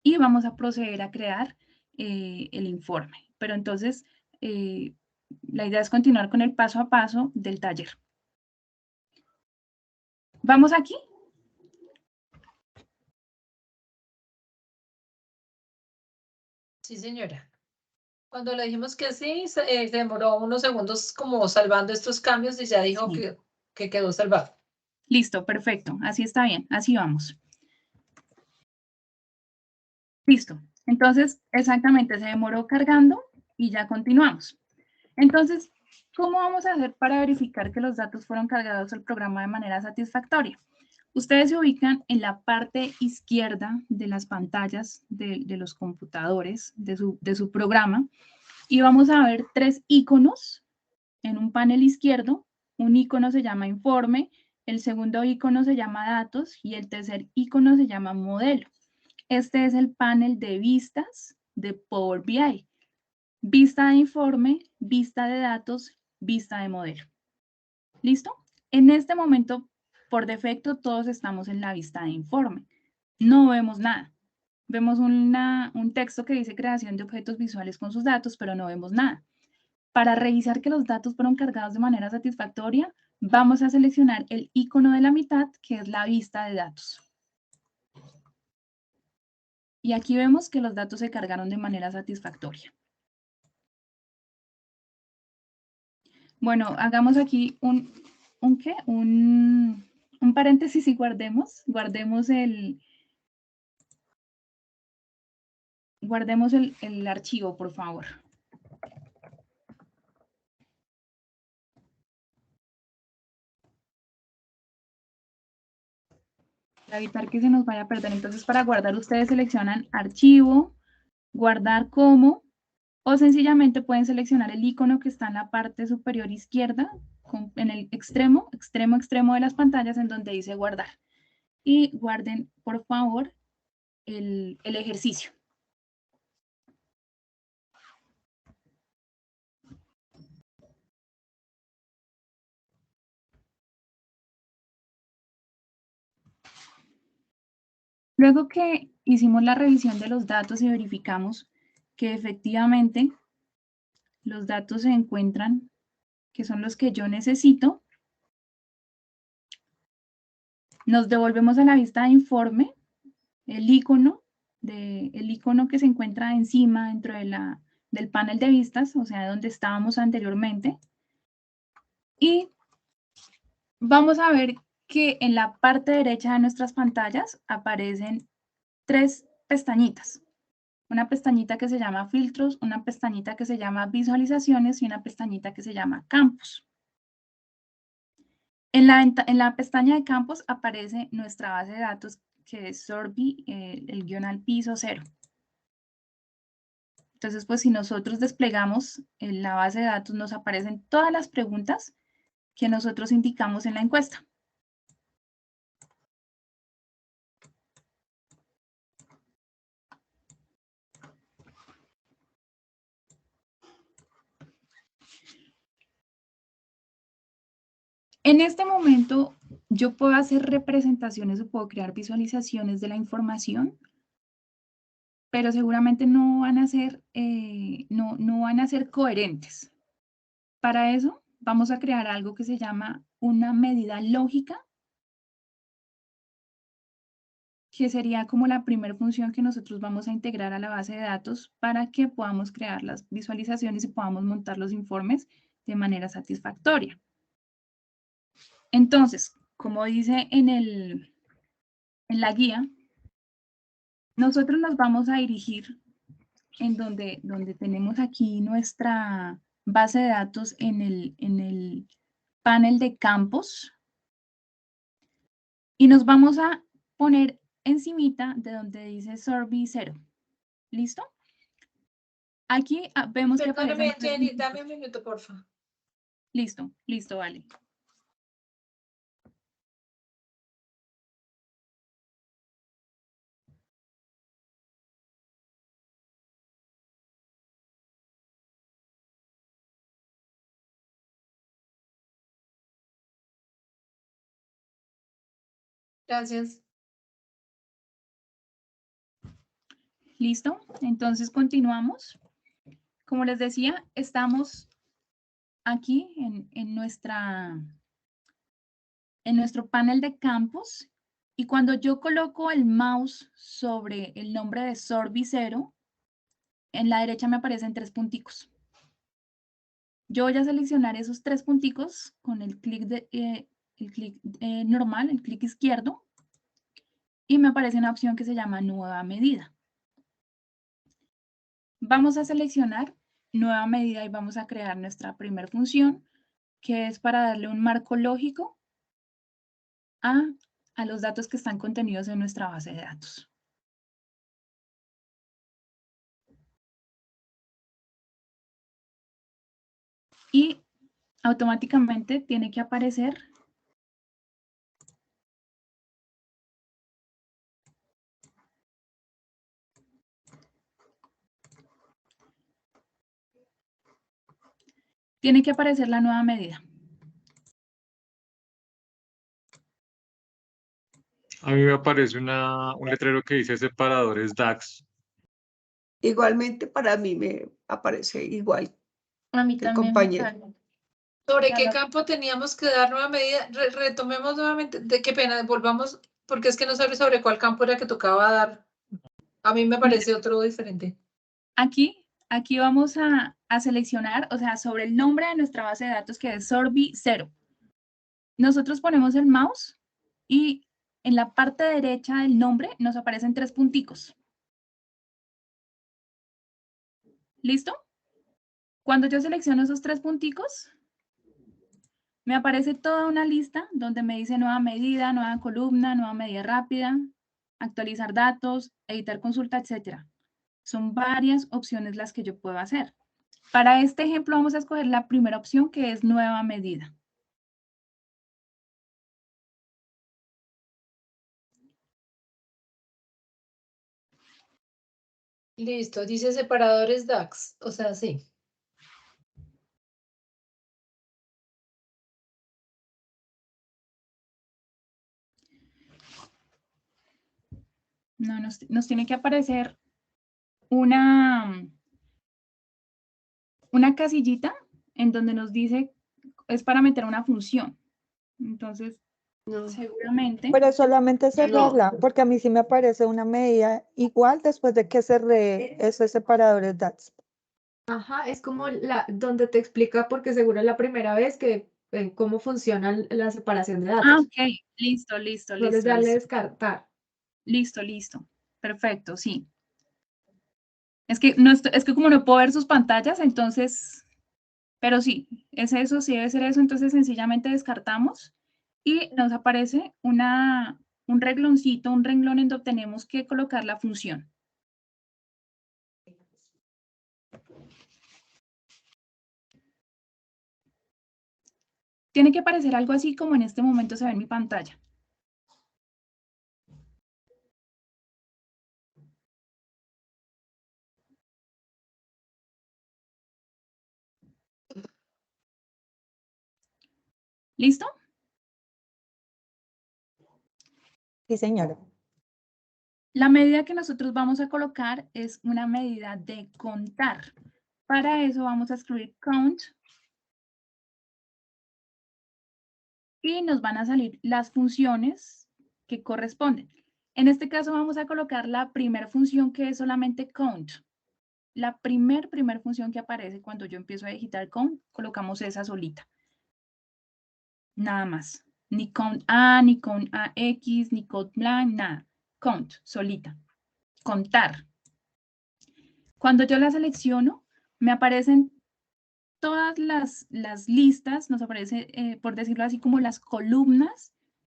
y vamos a proceder a crear el informe. Pero entonces, la idea es continuar con el paso a paso del taller. ¿Vamos aquí? Sí, señora. Cuando le dijimos que sí, se demoró unos segundos como salvando estos cambios y ya dijo Sí. que quedó salvado. Listo, perfecto. Así está bien, así vamos. Listo. Entonces, exactamente, se demoró cargando y ya continuamos. Entonces, ¿cómo vamos a hacer para verificar que los datos fueron cargados al programa de manera satisfactoria? Ustedes se ubican en la parte izquierda de las pantallas de los computadores de su programa y vamos a ver tres iconos en un panel izquierdo. Un icono se llama informe, el segundo icono se llama datos y el tercer icono se llama modelo. Este es el panel de vistas de Power BI. Vista de informe, vista de datos, vista de modelo. ¿Listo? En este momento, por defecto, todos estamos en la vista de informe. No vemos nada. Vemos un texto que dice creación de objetos visuales con sus datos, pero no vemos nada. Para revisar que los datos fueron cargados de manera satisfactoria, vamos a seleccionar el icono de la mitad, que es la vista de datos. Y aquí vemos que los datos se cargaron de manera satisfactoria. Bueno, hagamos aquí un paréntesis y guardemos el archivo, por favor. Para evitar que se nos vaya a perder. Entonces, para guardar, ustedes seleccionan archivo, guardar como, o sencillamente pueden seleccionar el icono que está en la parte superior izquierda, en el extremo de las pantallas, en donde dice guardar. Y guarden, por favor, el ejercicio. Luego que hicimos la revisión de los datos y verificamos que efectivamente los datos se encuentran, que son los que yo necesito, nos devolvemos a la vista de informe, el icono que se encuentra encima dentro del panel de vistas, o sea, donde estábamos anteriormente. Y vamos a ver que en la parte derecha de nuestras pantallas aparecen 3 pestañitas. Una pestañita que se llama filtros, una pestañita que se llama visualizaciones y una pestañita que se llama campos. En la pestaña de campos aparece nuestra base de datos, que es Sorbi, el guión al piso 0. Entonces, pues si nosotros desplegamos en la base de datos, nos aparecen todas las preguntas que nosotros indicamos en la encuesta. En este momento, yo puedo hacer representaciones o puedo crear visualizaciones de la información, pero seguramente no van a ser coherentes. Para eso, vamos a crear algo que se llama una medida lógica, que sería como la primera función que nosotros vamos a integrar a la base de datos para que podamos crear las visualizaciones y podamos montar los informes de manera satisfactoria. Entonces, como dice en la guía, nosotros nos vamos a dirigir en donde tenemos aquí nuestra base de datos en el panel de campos y nos vamos a poner encimita de donde dice Sorbi 0. ¿Listo? Aquí vemos que Perdóname, aparecen Jenny, dame un minuto, porfa. Listo, vale. Gracias. ¿Listo? Entonces continuamos. Como les decía, estamos aquí en nuestro panel de campos y cuando yo coloco el mouse sobre el nombre de Sorbi 0, en la derecha me aparecen 3 punticos. Yo voy a seleccionar esos 3 punticos con el clic normal, el clic izquierdo, y me aparece una opción que se llama nueva medida. Vamos a seleccionar nueva medida y vamos a crear nuestra primera función, que es para darle un marco lógico a los datos que están contenidos en nuestra base de datos. Y automáticamente tiene que aparecer la nueva medida. A mí me aparece un letrero que dice separadores DAX. Igualmente para mí me aparece igual A mí que el también me compañero. sale. ¿Sobre Ya qué lo- campo teníamos que dar nueva medida? Retomemos nuevamente, de qué pena, volvamos, porque es que no sabes sobre cuál campo era que tocaba dar. A mí me parece otro diferente. Aquí vamos a seleccionar, o sea, sobre el nombre de nuestra base de datos que es Sorbi 0. Nosotros ponemos el mouse y en la parte derecha del nombre nos aparecen 3 punticos. ¿Listo? Cuando yo selecciono esos 3 punticos, me aparece toda una lista donde me dice nueva medida, nueva columna, nueva medida rápida, actualizar datos, editar consulta, etc. Son varias opciones las que yo puedo hacer. Para este ejemplo vamos a escoger la primera opción que es nueva medida. Listo, dice separadores DAX, o sea, sí. No, nos tiene que aparecer una casillita en donde nos dice es para meter una función. Entonces, No. seguramente. Pero solamente cerrarla, porque a mí sí me aparece una medida igual después de que cerré esos separadores DAX. Ajá, es como donde te explica, porque seguro es la primera vez que cómo funciona la separación de datos. Ah, ok, listo. Puedes darle descartar. Listo. Perfecto, sí. Es que, no es que como no puedo ver sus pantallas, entonces, pero sí, es eso, sí debe ser eso, entonces sencillamente descartamos y nos aparece un rengloncito, un renglón en donde tenemos que colocar la función. Tiene que aparecer algo así como en este momento se ve en mi pantalla. ¿Listo? Sí, señora. La medida que nosotros vamos a colocar es una medida de contar. Para eso vamos a escribir count y nos van a salir las funciones que corresponden. En este caso vamos a colocar la primera función que es solamente count. La primer función que aparece cuando yo empiezo a digitar count, colocamos esa solita. Nada más. Ni count A, ni count AX, ni count blank, nada. Count, solita. Contar. Cuando yo la selecciono, me aparecen todas las listas, nos aparece, por decirlo así, como las columnas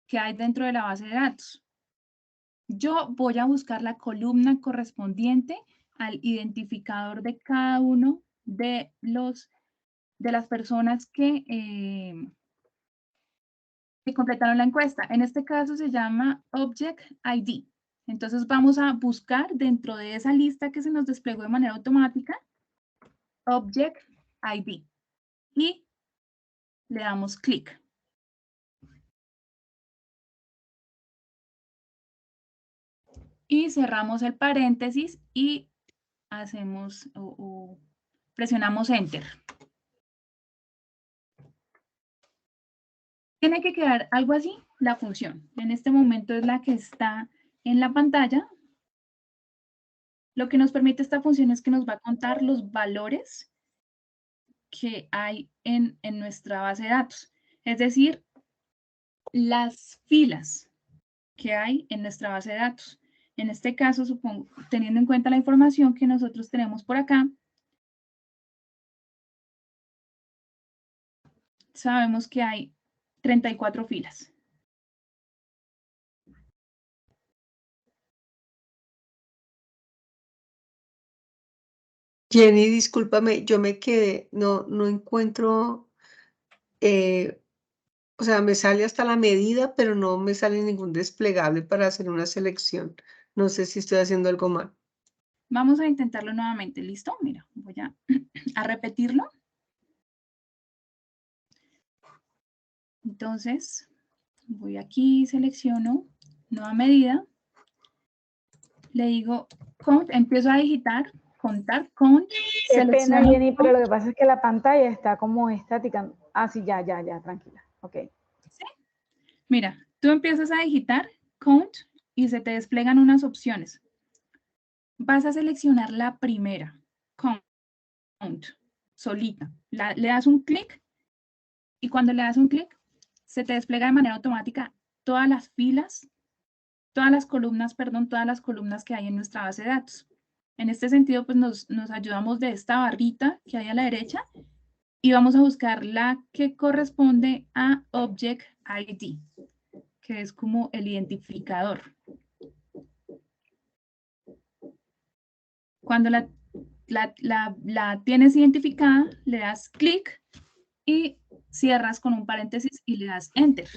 que hay dentro de la base de datos. Yo voy a buscar la columna correspondiente al identificador de cada uno de las personas que completaron la encuesta. En este caso se llama Object ID. Entonces vamos a buscar dentro de esa lista que se nos desplegó de manera automática, Object ID. Y le damos clic. Y cerramos el paréntesis y hacemos o presionamos Enter. Tiene que quedar algo así, la función. En este momento es la que está en la pantalla. Lo que nos permite esta función es que nos va a contar los valores que hay en nuestra base de datos. Es decir, las filas que hay en nuestra base de datos. En este caso, supongo, teniendo en cuenta la información que nosotros tenemos por acá, sabemos que hay 34 filas. Jenny, discúlpame, yo me quedé, no encuentro, o sea, me sale hasta la medida, pero no me sale ningún desplegable para hacer una selección. No sé si estoy haciendo algo mal. Vamos a intentarlo nuevamente, ¿listo? Mira, voy a repetirlo. Entonces, voy aquí, selecciono nueva medida, le digo count, empiezo a digitar, contar, count, Qué pena, selecciono Jenny, pero count. lo que pasa es que la pantalla está como estática. Ah, sí, ya, tranquila. Ok. ¿Sí? Mira, tú empiezas a digitar count y se te despliegan unas opciones. Vas a seleccionar la primera, count, solita. Le das un clic y cuando le das un clic, se te despliega de manera automática todas las filas, todas las columnas que hay en nuestra base de datos. En este sentido, pues nos ayudamos de esta barrita que hay a la derecha y vamos a buscar la que corresponde a Object ID, que es como el identificador. Cuando la tienes identificada, le das clic y cierras con un paréntesis y le das Enter.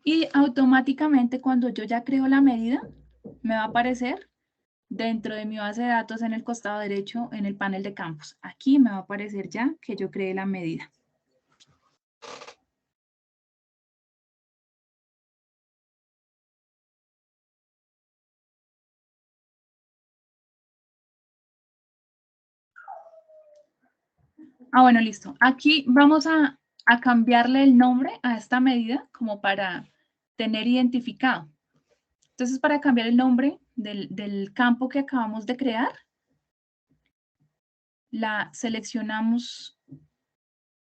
Y automáticamente cuando yo ya creo la medida, me va a aparecer dentro de mi base de datos en el costado derecho en el panel de campos. Aquí me va a aparecer ya que yo creé la medida. Bueno, listo. Aquí vamos a cambiarle el nombre a esta medida como para tener identificado. Entonces, para cambiar el nombre del campo que acabamos de crear, la seleccionamos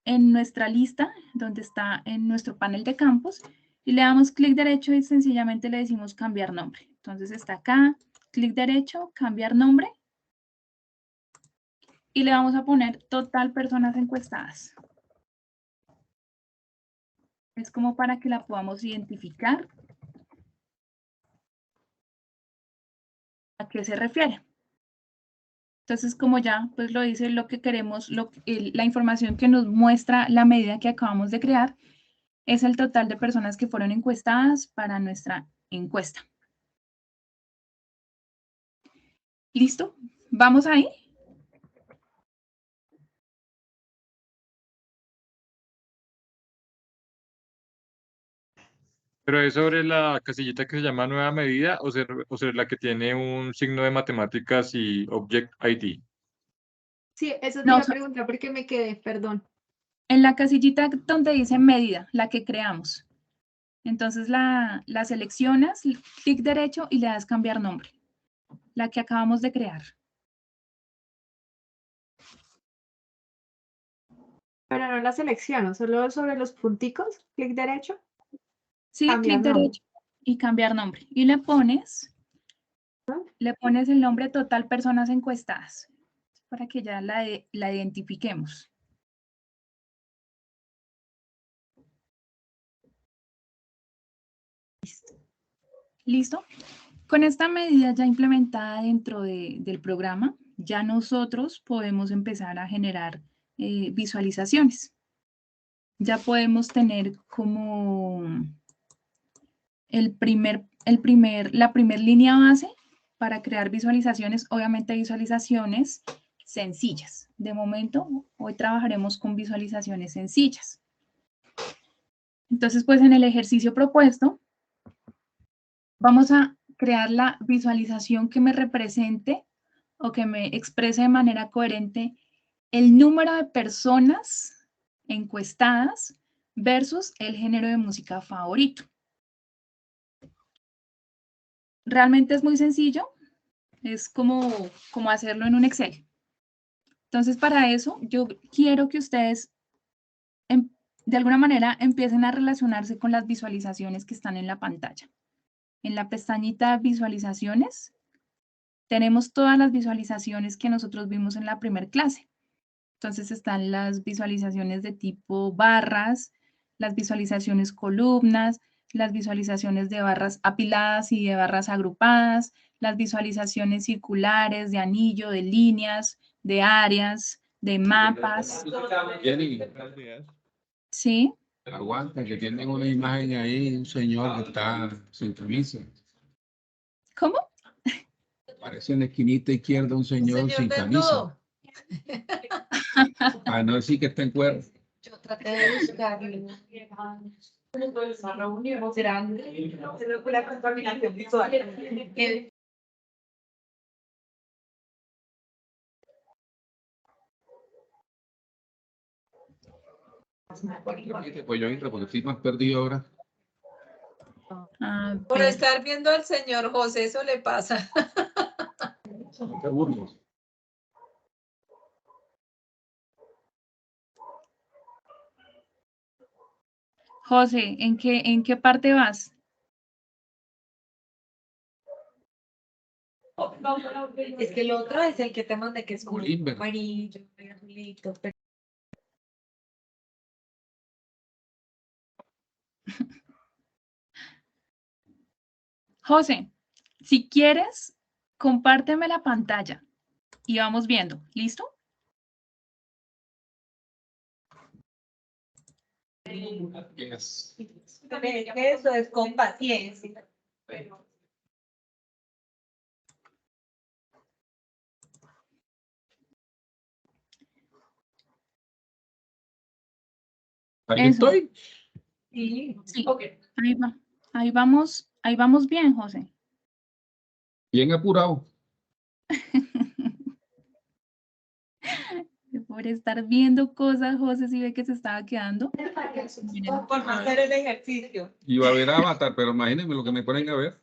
en nuestra lista, donde está en nuestro panel de campos, y le damos clic derecho y sencillamente le decimos cambiar nombre. Entonces está acá, clic derecho, cambiar nombre, y le vamos a poner total personas encuestadas. Es como para que la podamos identificar. ¿A qué se refiere? Entonces, como ya pues lo dice lo que queremos, la información que nos muestra la medida que acabamos de crear, es el total de personas que fueron encuestadas para nuestra encuesta. ¿Listo? ¿Vamos ahí? ¿Pero es sobre la casillita que se llama nueva medida o sobre la que tiene un signo de matemáticas y Object ID? Sí, eso te No, iba a preguntar porque me quedé, perdón. En la casillita donde dice medida, la que creamos. Entonces la seleccionas, clic derecho y le das cambiar nombre. La que acabamos de crear. Pero no la selecciono, solo sobre los punticos, clic derecho. Sí, clic derecho y cambiar nombre. Y le pones el nombre total personas encuestadas para que ya la identifiquemos. ¿Listo? Con esta medida ya implementada dentro del programa, ya nosotros podemos empezar a generar visualizaciones. Ya podemos tener como la primer línea base para crear visualizaciones, obviamente visualizaciones sencillas. De momento, hoy trabajaremos con visualizaciones sencillas. Entonces, pues en el ejercicio propuesto, vamos a crear la visualización que me represente o que me exprese de manera coherente el número de personas encuestadas versus el género de música favorito. Realmente es muy sencillo, es como hacerlo en un Excel. Entonces, para eso, yo quiero que ustedes de alguna manera empiecen a relacionarse con las visualizaciones que están en la pantalla. En la pestañita Visualizaciones, tenemos todas las visualizaciones que nosotros vimos en la primera clase. Entonces están las visualizaciones de tipo barras, las visualizaciones columnas, las visualizaciones de barras apiladas y de barras agrupadas, las visualizaciones circulares, de anillo, de líneas, de áreas, de mapas. Jenny. ¿Sí? Aguanta, que tienen una imagen ahí, un señor que está sin camisa. ¿Cómo? Parece en la esquinita izquierda un señor sin camisa. Ah, no decir que está en cuerpo. Yo traté de buscarlo. Una reunión grande, una contaminación visual. Pues yo entro porque estoy más perdido ahora. A Por ver, estar viendo al señor José, eso le pasa. No te burles. José, ¿en qué parte vas? Es que el otro es el que te mandé, que es como Bolívar. amarillo, azulito, pero José, si quieres, compárteme la pantalla y vamos viendo. ¿Listo? Yes. Eso es con paciencia. Ahí Eso. estoy. Sí, Sí, ok. ahí vamos bien, José. Bien apurado. Por estar viendo cosas, José, si ve que se estaba quedando. Miren, Por no hacer el ejercicio. Iba a ver Avatar, pero imagínense lo que me ponen a ver.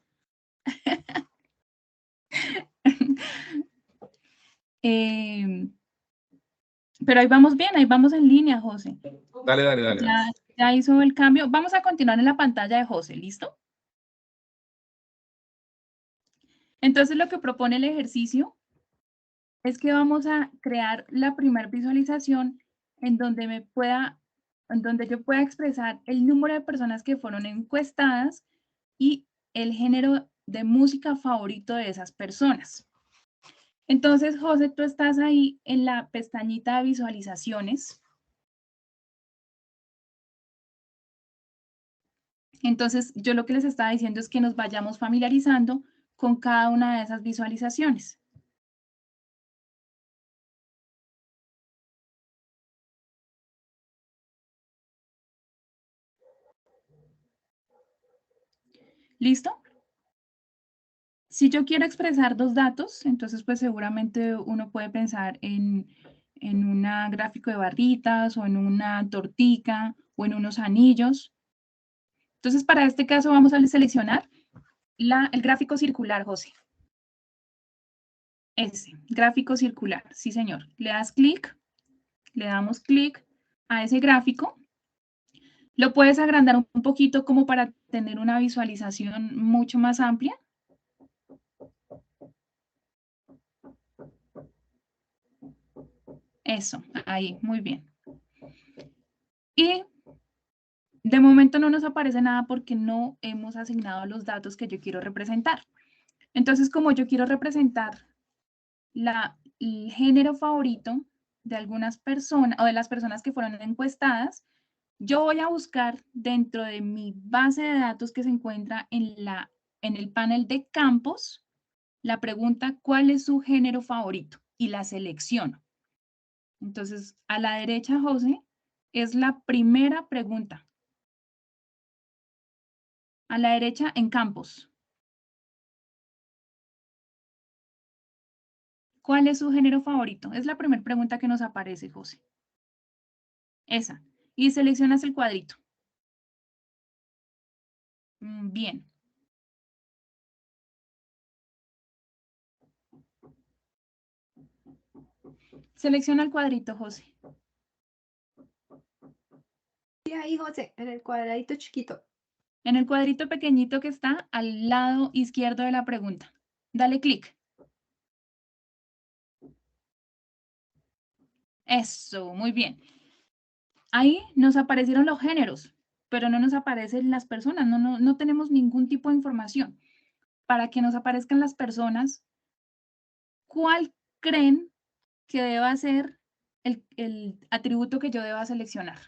Pero ahí vamos bien, ahí vamos en línea, José. Dale. Ya hizo el cambio. Vamos a continuar en la pantalla de José, ¿listo? Entonces lo que propone el ejercicio es que vamos a crear la primera visualización en donde yo pueda expresar el número de personas que fueron encuestadas y el género de música favorito de esas personas. Entonces, José, tú estás ahí en la pestañita de visualizaciones. Entonces, yo lo que les estaba diciendo es que nos vayamos familiarizando con cada una de esas visualizaciones. ¿Listo? Si yo quiero expresar dos datos, entonces pues seguramente uno puede pensar en un gráfico de barritas o en una tortica o en unos anillos. Entonces, para este caso vamos a seleccionar el gráfico circular, José. Ese, gráfico circular, sí señor. Le damos clic a ese gráfico. Lo puedes agrandar un poquito como para tener una visualización mucho más amplia. Eso, ahí, muy bien. Y de momento no nos aparece nada porque no hemos asignado los datos que yo quiero representar. Entonces, como yo quiero representar el género favorito de algunas personas o de las personas que fueron encuestadas, yo voy a buscar dentro de mi base de datos que se encuentra en el panel de campos la pregunta ¿cuál es su género favorito? Y la selecciono. Entonces, a la derecha, José, es la primera pregunta. A la derecha, en campos. ¿Cuál es su género favorito? Es la primera pregunta que nos aparece, José. Esa. Y seleccionas el cuadrito. Bien. Selecciona el cuadrito, José. sí, ahí, José, en el cuadradito chiquito. En el cuadrito pequeñito que está al lado izquierdo de la pregunta. Dale clic. Eso, muy bien. Ahí nos aparecieron los géneros, pero no nos aparecen las personas, no tenemos ningún tipo de información. Para que nos aparezcan las personas, ¿cuál creen que deba ser el atributo que yo deba seleccionar?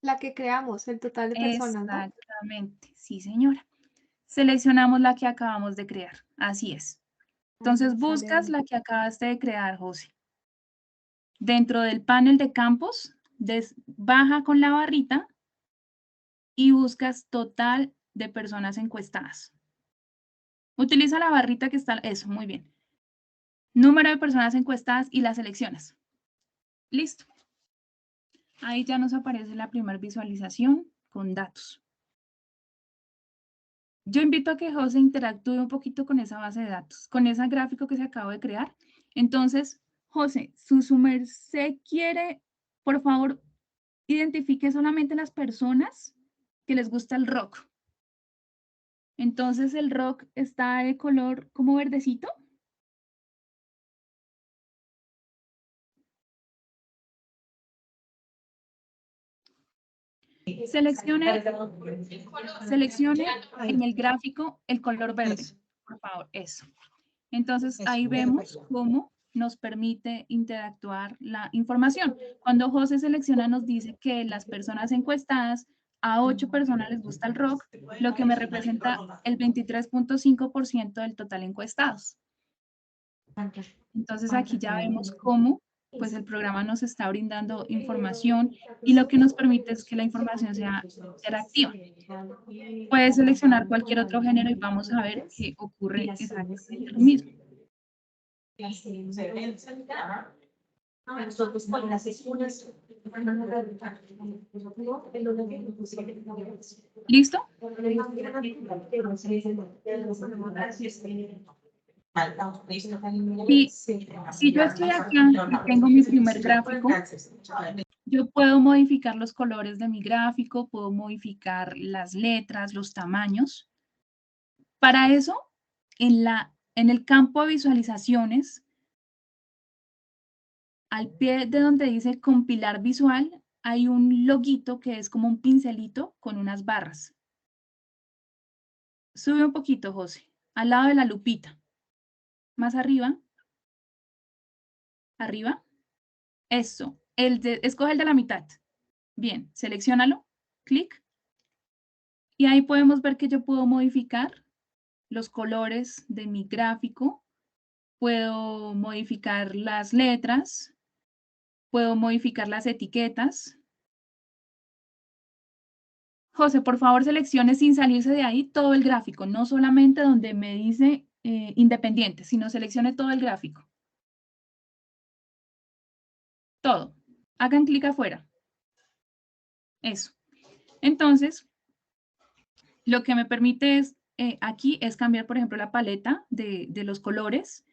La que creamos, el total de personas, ¿no? Exactamente, sí, señora. Seleccionamos la que acabamos de crear, así es. Entonces buscas la que acabaste de crear, José. Dentro del panel de campos, baja con la barrita y buscas total de personas encuestadas. Utiliza la barrita que está, eso, muy bien. Número de personas encuestadas y las seleccionas. Listo. Ahí ya nos aparece la primera visualización con datos. Yo invito a que José interactúe un poquito con esa base de datos, con ese gráfico que se acabó de crear. Entonces, José, su merced quiere, por favor, identifique solamente las personas que les gusta el rock. Entonces, el rock está de color como verdecito. Seleccione en el gráfico el color verde, por favor, eso. Entonces, ahí vemos cómo nos permite interactuar la información. Cuando José selecciona, nos dice que las personas encuestadas, a 8 personas les gusta el rock, lo que me representa el 23.5% del total encuestados. Entonces, aquí ya vemos cómo pues el programa nos está brindando información y lo que nos permite es que la información sea interactiva. Puedes seleccionar cualquier otro género y vamos a ver qué ocurre exactamente lo mismo. ¿Listo? Y si yo estoy acá y tengo mi primer gráfico, yo puedo modificar los colores de mi gráfico, puedo modificar las letras, los tamaños. Para eso, en el campo de visualizaciones, al pie de donde dice compilar visual, hay un loguito que es como un pincelito con unas barras. Sube un poquito, José, al lado de la lupita. Más arriba. Arriba. Eso. Escoge el de la mitad. Bien, selecciónalo. Clic. Y ahí podemos ver que yo puedo modificar los colores de mi gráfico. Puedo modificar las letras. Puedo modificar las etiquetas. José, por favor, seleccione sin salirse de ahí todo el gráfico, no solamente donde me dice independiente, sino seleccione todo el gráfico. Todo. Hagan clic afuera. Eso. Entonces, lo que me permite es, aquí es cambiar, por ejemplo, la paleta de los colores.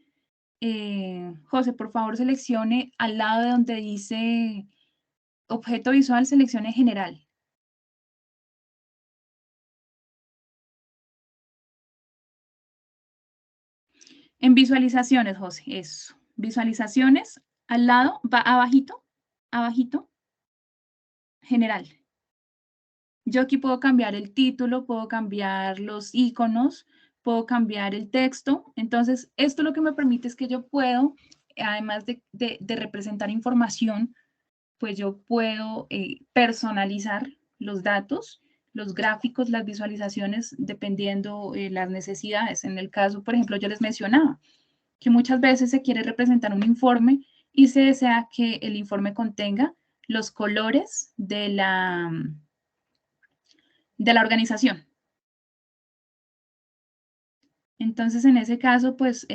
José, por favor, seleccione al lado de donde dice objeto visual, seleccione general. En visualizaciones, José, eso. Visualizaciones, al lado, va abajito, abajito, general. Yo aquí puedo cambiar el título, puedo cambiar los iconos, puedo cambiar el texto. Entonces, esto lo que me permite es que yo puedo, además de representar información, pues yo puedo personalizar los datos, los gráficos, las visualizaciones, dependiendo las necesidades. En el caso, por ejemplo, yo les mencionaba que muchas veces se quiere representar un informe y se desea que el informe contenga los colores de la organización. Entonces, en ese caso, pues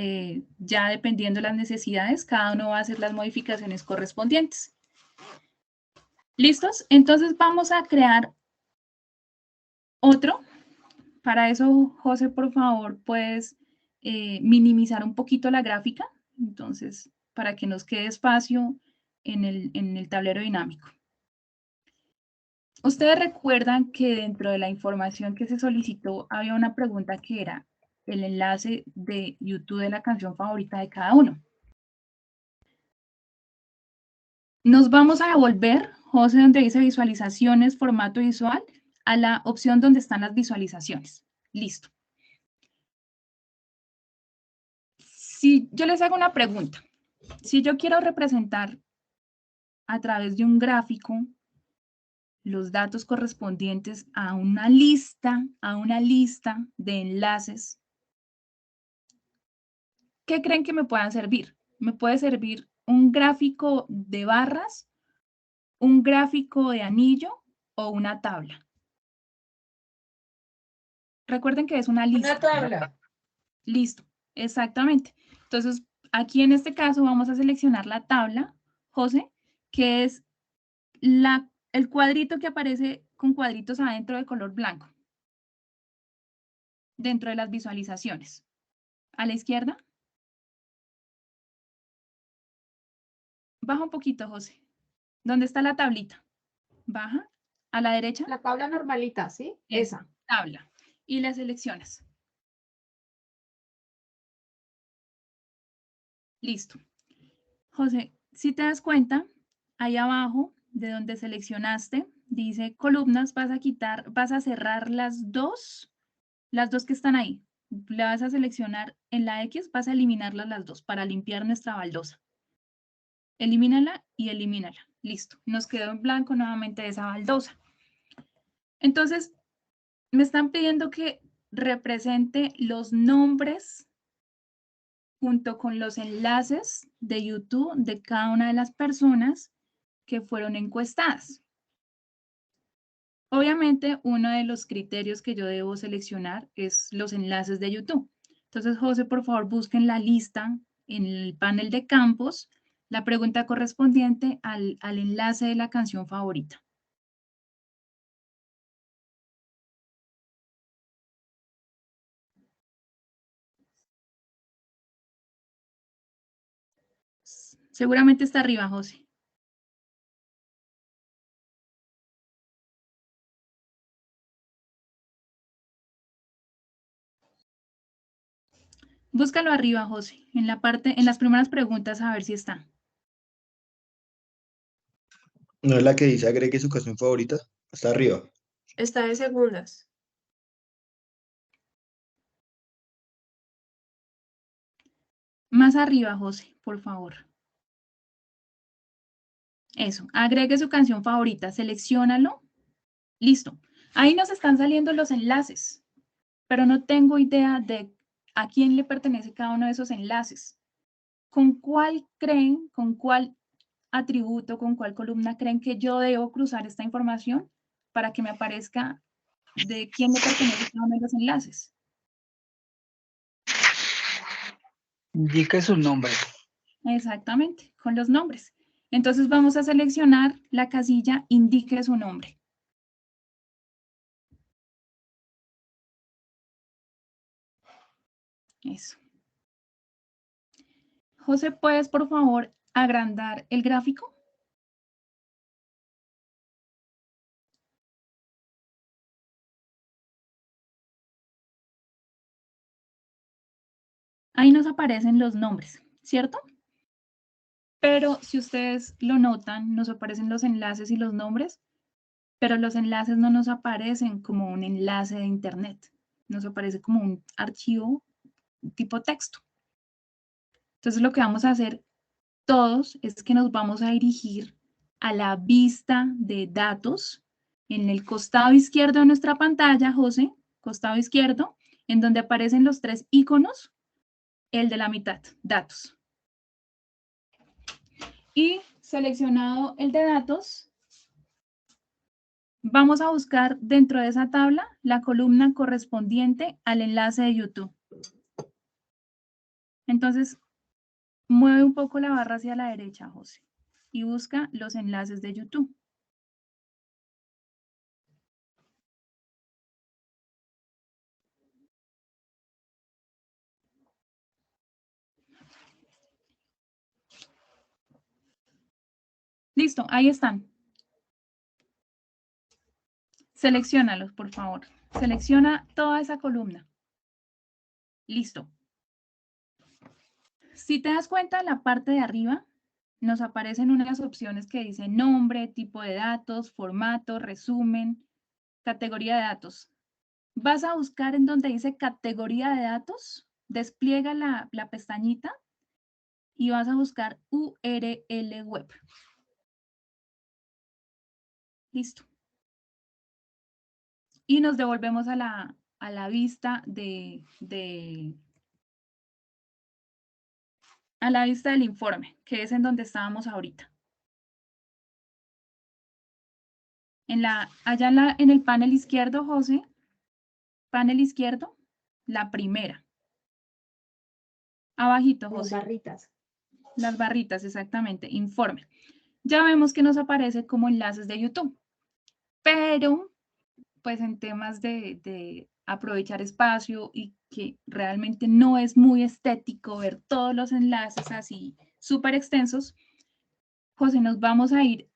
ya dependiendo de las necesidades, cada uno va a hacer las modificaciones correspondientes. ¿Listos? Entonces vamos a crear otro. Para eso, José, por favor, puedes minimizar un poquito la gráfica. Entonces, para que nos quede espacio en el tablero dinámico. Ustedes recuerdan que dentro de la información que se solicitó había una pregunta que era el enlace de YouTube de la canción favorita de cada uno. Nos vamos a devolver, José, donde dice visualizaciones, formato visual, a la opción donde están las visualizaciones. Listo. Si yo les hago una pregunta, si yo quiero representar a través de un gráfico los datos correspondientes a una lista de enlaces. ¿Qué creen que me puedan servir? Me puede servir un gráfico de barras, un gráfico de anillo o una tabla. Recuerden que es una lista. Una tabla. Listo, exactamente. Entonces, aquí en este caso vamos a seleccionar la tabla, José, que es el cuadrito que aparece con cuadritos adentro de color blanco, dentro de las visualizaciones. A la izquierda. Baja un poquito, José. ¿Dónde está la tablita? Baja. A la derecha. La tabla normalita, ¿sí? Esa. Tabla. Y la seleccionas. Listo. José, si te das cuenta, ahí abajo de donde seleccionaste, dice columnas, vas a cerrar las dos que están ahí. La vas a seleccionar en la X, vas a eliminarlas las dos para limpiar nuestra baldosa. Elimínala y elimínala. Listo. Nos quedó en blanco nuevamente esa baldosa. Entonces, me están pidiendo que represente los nombres junto con los enlaces de YouTube de cada una de las personas que fueron encuestadas. Obviamente, uno de los criterios que yo debo seleccionar es los enlaces de YouTube. Entonces, José, por favor, busquen la lista en el panel de campos, la pregunta correspondiente al enlace de la canción favorita. Seguramente está arriba, José. Búscalo arriba, José, en las primeras preguntas a ver si está. ¿No es la que dice agregue su canción favorita? Está arriba. Está en segundas. Más arriba, José, por favor. Eso, agregue su canción favorita, selecciónalo. Listo. Ahí nos están saliendo los enlaces, pero no tengo idea de a quién le pertenece cada uno de esos enlaces. ¿Con cuál creen, con cuál atributo, con cuál columna creen que yo debo cruzar esta información para que me aparezca de quién le pertenece cada uno de los enlaces? Indique su nombre. Exactamente, con los nombres. Entonces vamos a seleccionar la casilla indique su nombre. Eso. José, ¿puedes por favor agrandar el gráfico? Ahí nos aparecen los nombres, ¿cierto? Pero si ustedes lo notan, nos aparecen los enlaces y los nombres, pero los enlaces no nos aparecen como un enlace de internet, nos aparece como un archivo tipo texto. Entonces lo que vamos a hacer todos es que nos vamos a dirigir a la vista de datos en el costado izquierdo de nuestra pantalla, José, costado izquierdo, en donde aparecen los tres iconos, el de la mitad, datos. Y seleccionado el de datos, vamos a buscar dentro de esa tabla la columna correspondiente al enlace de YouTube. Entonces, mueve un poco la barra hacia la derecha, José, y busca los enlaces de YouTube. Listo, ahí están. Selecciónalos, por favor. Selecciona toda esa columna. Listo. Si te das cuenta, en la parte de arriba nos aparecen unas opciones que dicen nombre, tipo de datos, formato, resumen, categoría de datos. Vas a buscar en donde dice categoría de datos, despliega la pestañita y vas a buscar URL web. Listo. y nos devolvemos a la vista a la vista del informe, que es en donde estábamos ahorita. Allá en el panel izquierdo, José, panel izquierdo, la primera. Abajito, José. Las barritas. Las barritas, exactamente, informe. Ya vemos que nos aparece como enlaces de YouTube, pero pues en temas de aprovechar espacio y que realmente no es muy estético ver todos los enlaces así súper extensos, José, nos vamos a ir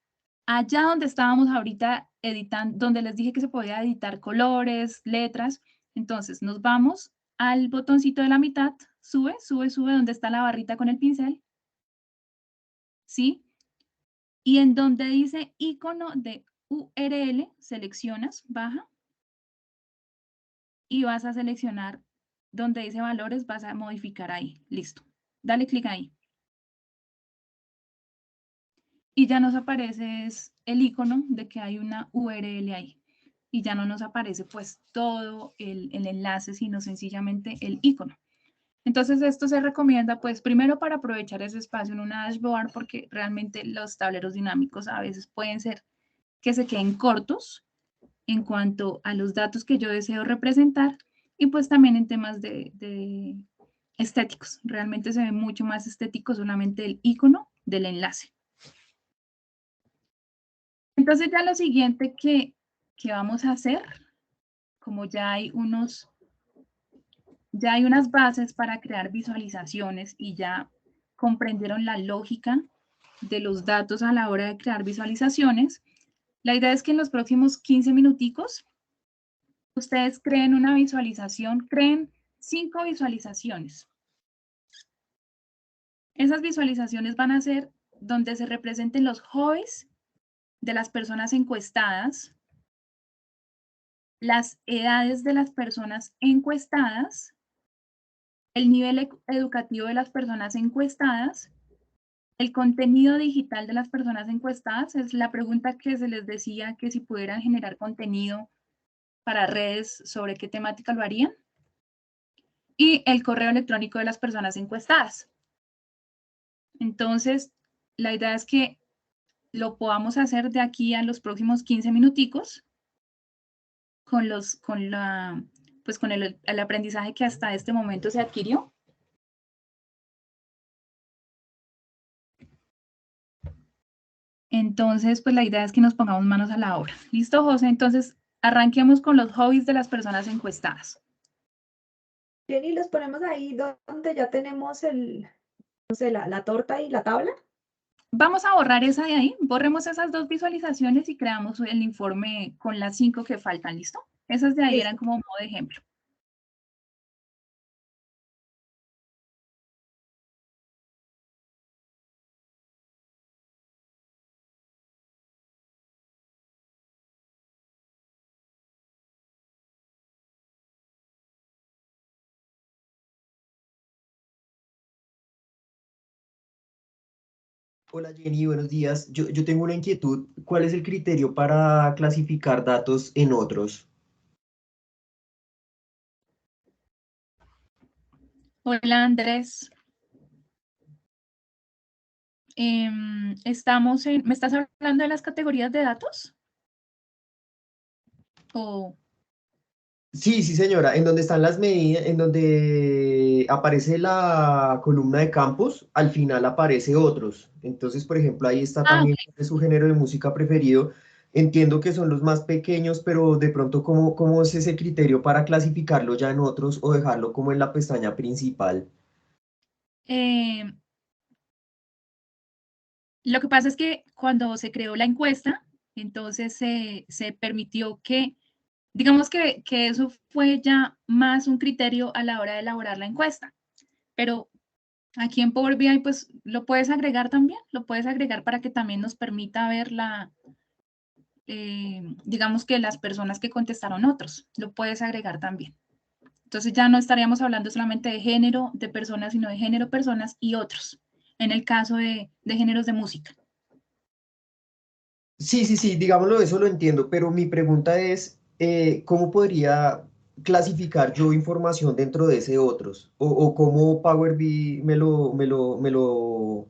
allá donde estábamos ahorita editando, donde les dije que se podía editar colores, letras. Entonces nos vamos al botoncito de la mitad, sube, donde está la barrita con el pincel. ¿Sí? Y en donde dice icono de URL, seleccionas, baja. Y vas a seleccionar donde dice valores, vas a modificar ahí. Listo. Dale clic ahí. Y ya nos aparece el icono de que hay una URL ahí. Y ya no nos aparece pues todo el enlace, sino sencillamente el icono. Entonces esto se recomienda pues primero para aprovechar ese espacio en una dashboard, porque realmente los tableros dinámicos a veces pueden ser que se queden cortos en cuanto a los datos que yo deseo representar, y pues también en temas de estéticos. Realmente se ve mucho más estético solamente el icono del enlace. Entonces ya lo siguiente que vamos a hacer, como ya hay unas bases para crear visualizaciones y ya comprendieron la lógica de los datos a la hora de crear visualizaciones, la idea es que en los próximos 15 minuticos ustedes creen una visualización, creen 5 visualizaciones. Esas visualizaciones van a ser donde se representen los hobbies de las personas encuestadas, las edades de las personas encuestadas, el nivel educativo de las personas encuestadas, el contenido digital de las personas encuestadas. Es la pregunta que se les decía, que si pudieran generar contenido para redes, ¿sobre qué temática lo harían? Y el correo electrónico de las personas encuestadas. Entonces, la idea es que lo podamos hacer de aquí a los próximos 15 minuticos con el aprendizaje que hasta este momento se adquirió. Entonces, pues la idea es que nos pongamos manos a la obra. ¿Listo, José? Entonces, arranquemos con los hobbies de las personas encuestadas. Jenny, los ponemos ahí donde ya tenemos no sé, la torta y la tabla. Vamos a borrar esa de ahí, borremos esas 2 visualizaciones y creamos el informe con las 5 que faltan, ¿listo? Esas de ahí Listo. eran como modo de ejemplo. Hola Jenny, buenos días. Yo tengo una inquietud. ¿Cuál es el criterio para clasificar datos en otros? Hola, Andrés. ¿Me estás hablando de las categorías de datos? ¿O? Sí, sí, señora. En donde están las medidas, en donde aparece la columna de campos, al final aparece otros. Entonces, por ejemplo, ahí está también su género de música preferido. Entiendo que son los más pequeños, pero de pronto, ¿cómo es ese criterio para clasificarlo ya en otros o dejarlo como en la pestaña principal? Lo que pasa es que cuando se creó la encuesta, entonces se permitió que, digamos que eso fue ya más un criterio a la hora de elaborar la encuesta. Pero aquí en Power BI, pues lo puedes agregar también, lo puedes agregar para que también nos permita ver digamos que las personas que contestaron otros, lo puedes agregar también. Entonces ya no estaríamos hablando solamente de género de personas, sino de género, personas y otros, en el caso de géneros de música. Sí, digámoslo, eso lo entiendo, pero mi pregunta es, ¿cómo podría clasificar yo información dentro de ese otros? O cómo Power BI me lo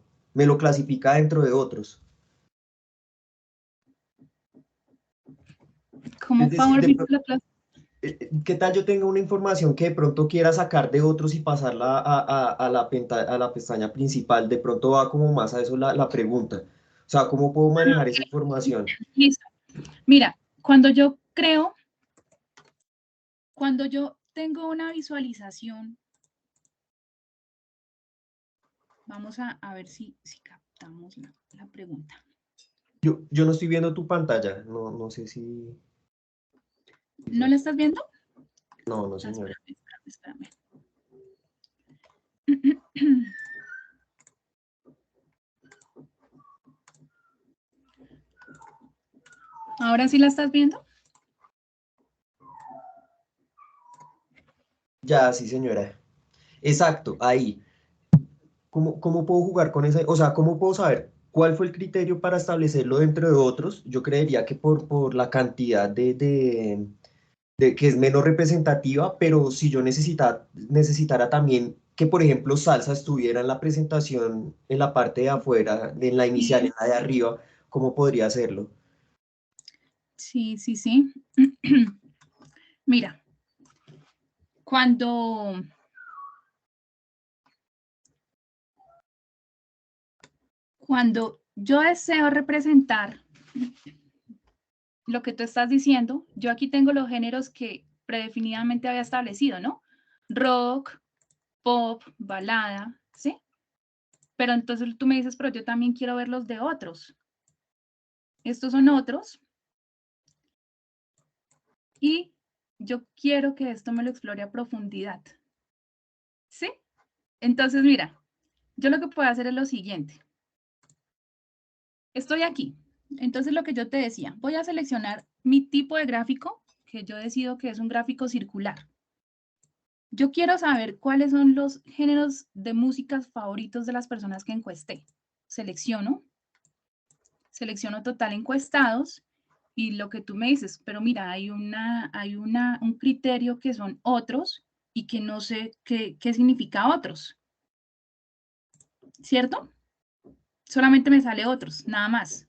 clasifica dentro de otros. ¿Cómo Es decir, Power BI lo clasifica? ¿qué tal yo tenga una información que de pronto quiera sacar de otros y pasarla a la pestaña principal? De pronto va como más a eso la pregunta. O sea, ¿cómo puedo manejar esa información? Listo. Mira, cuando yo tengo una visualización, vamos a ver si captamos la pregunta. Yo no estoy viendo tu pantalla, no sé si... ¿No la estás viendo? No, señora. Espérame. ¿Ahora sí la estás viendo? Ya, sí, señora. Exacto, ahí. ¿Cómo puedo jugar con esa? O sea, ¿cómo puedo saber cuál fue el criterio para establecerlo dentro de otros? Yo creería que por la cantidad de que es menos representativa, pero si yo necesitara también que, por ejemplo, salsa estuviera en la presentación, en la parte de afuera, en la inicial, en la de arriba, ¿cómo podría hacerlo? Sí. Mira, cuando yo deseo representar lo que tú estás diciendo, yo aquí tengo los géneros que predefinidamente había establecido, ¿no? Rock, pop, balada, ¿sí? Pero entonces tú me dices, pero yo también quiero ver los de otros. Estos son otros. Y yo quiero que esto me lo explore a profundidad. ¿Sí? Entonces, mira, yo lo que puedo hacer es lo siguiente. Estoy aquí. Entonces, lo que yo te decía, voy a seleccionar mi tipo de gráfico, que yo decido que es un gráfico circular. Yo quiero saber cuáles son los géneros de músicas favoritos de las personas que encuesté. Selecciono total encuestados y lo que tú me dices, pero mira, hay un criterio que son otros y que no sé qué significa otros. ¿Cierto? Solamente me sale otros, nada más.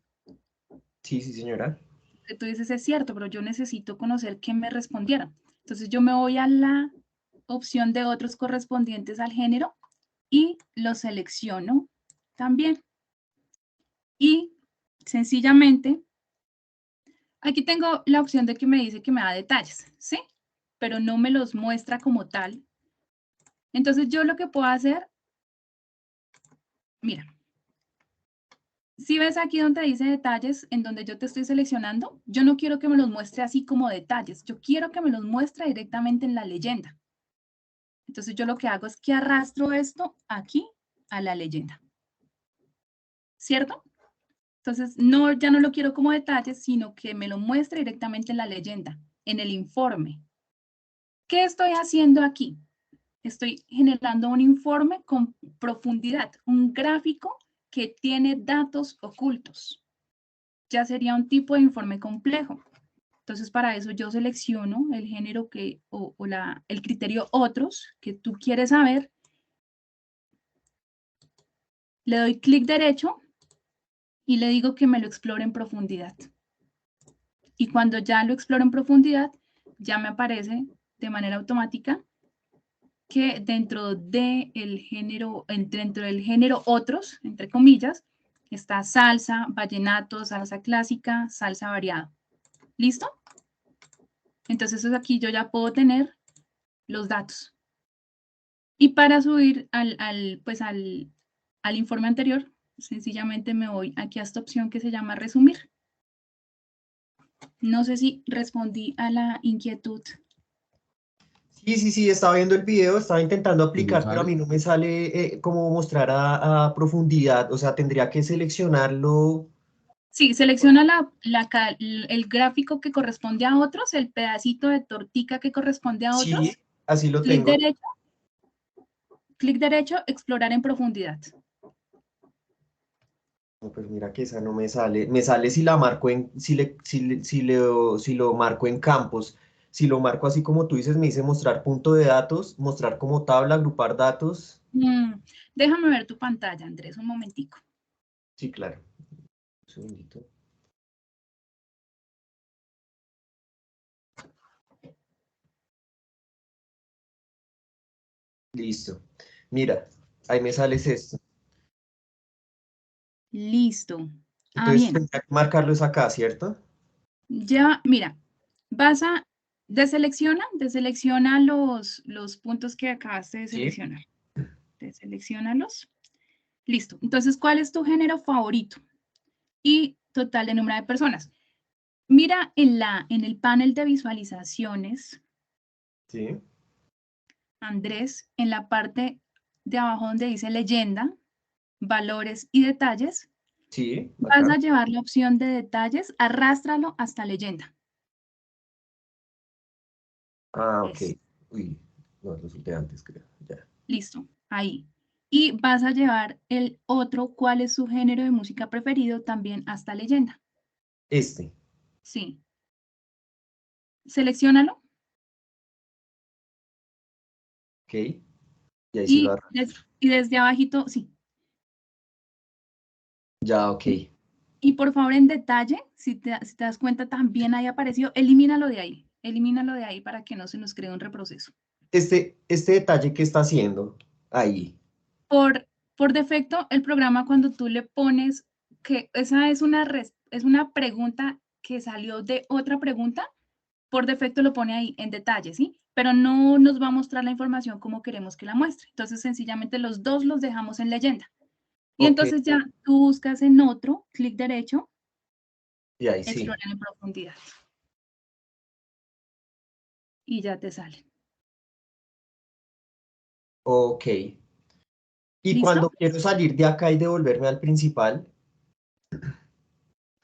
Sí, señora. Lo que tú dices es cierto, pero yo necesito conocer qué me respondieron. Entonces yo me voy a la opción de otros correspondientes al género y lo selecciono también. Y sencillamente, aquí tengo la opción de que me dice que me da detalles, ¿sí? Pero no me los muestra como tal. Entonces yo lo que puedo hacer, mira, si ves aquí donde dice detalles, en donde yo te estoy seleccionando, yo no quiero que me los muestre así como detalles, yo quiero que me los muestre directamente en la leyenda. Entonces yo lo que hago es que arrastro esto aquí a la leyenda. ¿Cierto? Entonces ya no lo quiero como detalles, sino que me lo muestre directamente en la leyenda, en el informe. ¿Qué estoy haciendo aquí? Estoy generando un informe con profundidad, un gráfico que tiene datos ocultos. Ya sería un tipo de informe complejo. Entonces, para eso yo selecciono el género el criterio otros que tú quieres saber. Le doy clic derecho y le digo que me lo explore en profundidad. Y cuando ya lo exploro en profundidad, ya me aparece de manera automática que dentro del género otros, entre comillas, está salsa, vallenato, salsa clásica, salsa variada. ¿Listo? Entonces aquí yo ya puedo tener los datos. Y para subir al informe anterior, sencillamente me voy aquí a esta opción que se llama resumir. No sé si respondí a la inquietud. Sí, estaba viendo el video, estaba intentando aplicar, pero a mí no me sale cómo mostrar a profundidad, o sea, tendría que seleccionarlo. Sí, selecciona el gráfico que corresponde a otros, el pedacito de tortica que corresponde a otros. Sí, así lo Clic tengo. Clic derecho, explorar en profundidad. No, pues mira que esa no me sale. Me sale si la marco si lo marco en campos. Si lo marco así como tú dices, me dice mostrar punto de datos, mostrar como tabla, agrupar datos. Déjame ver tu pantalla, Andrés, un momentico. Sí, claro. Un segundito. Listo. Mira, ahí me sales esto. Listo. Entonces Bien. tendría que marcarlo es acá, ¿cierto? Ya, mira, vas a deselecciona los puntos que acabaste de Sí. seleccionar. Deselecciónalos. Listo. Entonces, ¿cuál es tu género favorito? Y total de número de personas. Mira en el panel de visualizaciones, Sí. Andrés, en la parte de abajo donde dice leyenda, valores y detalles, Sí, vas acá. a llevar la opción de detalles, arrástralo hasta leyenda. Ah, ok. Eso. Uy, no, lo solté antes, creo. Ya. Listo, ahí. Y vas a llevar el otro, cuál es su género de música preferido, también hasta leyenda. Este. Sí. Selecciónalo. Ok. Y ahí sí lo agarro. Y desde abajito, sí. Ya, ok. Y por favor, en detalle, si te das cuenta, también ahí apareció, elimínalo de ahí. Elimínalo de ahí para que no se nos cree un reproceso. Este detalle que está haciendo ahí. Por defecto, el programa cuando tú le pones que esa es una pregunta que salió de otra pregunta, por defecto lo pone ahí en detalle, ¿sí? Pero no nos va a mostrar la información como queremos que la muestre. Entonces, sencillamente los dos los dejamos en leyenda. Y Ok. entonces ya tú buscas en otro, clic derecho, Y ahí sí. explorar en profundidad. Y ya te sale. Ok. Y ¿Listo? cuando quiero salir de acá y devolverme al principal,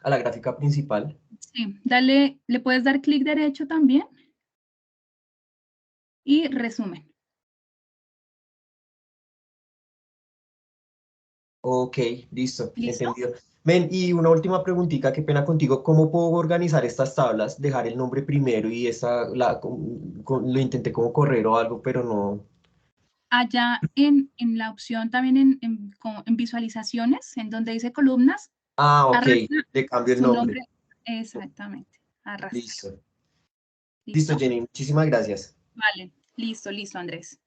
a la gráfica principal. Sí, dale, le puedes dar clic derecho también. Y resumen. Ok, listo, ¿Listo? entendido. Ven, y una última preguntita, qué pena contigo. ¿Cómo puedo organizar estas tablas? Dejar el nombre primero y lo intenté como correr o algo, pero no. Allá en la opción también en visualizaciones, en donde dice columnas, Ah, ok, arrastra le cambio el su nombre. nombre. Exactamente, arrastra. Listo. ¿Listo? Listo, Jenny, muchísimas gracias. Vale, listo, Andrés.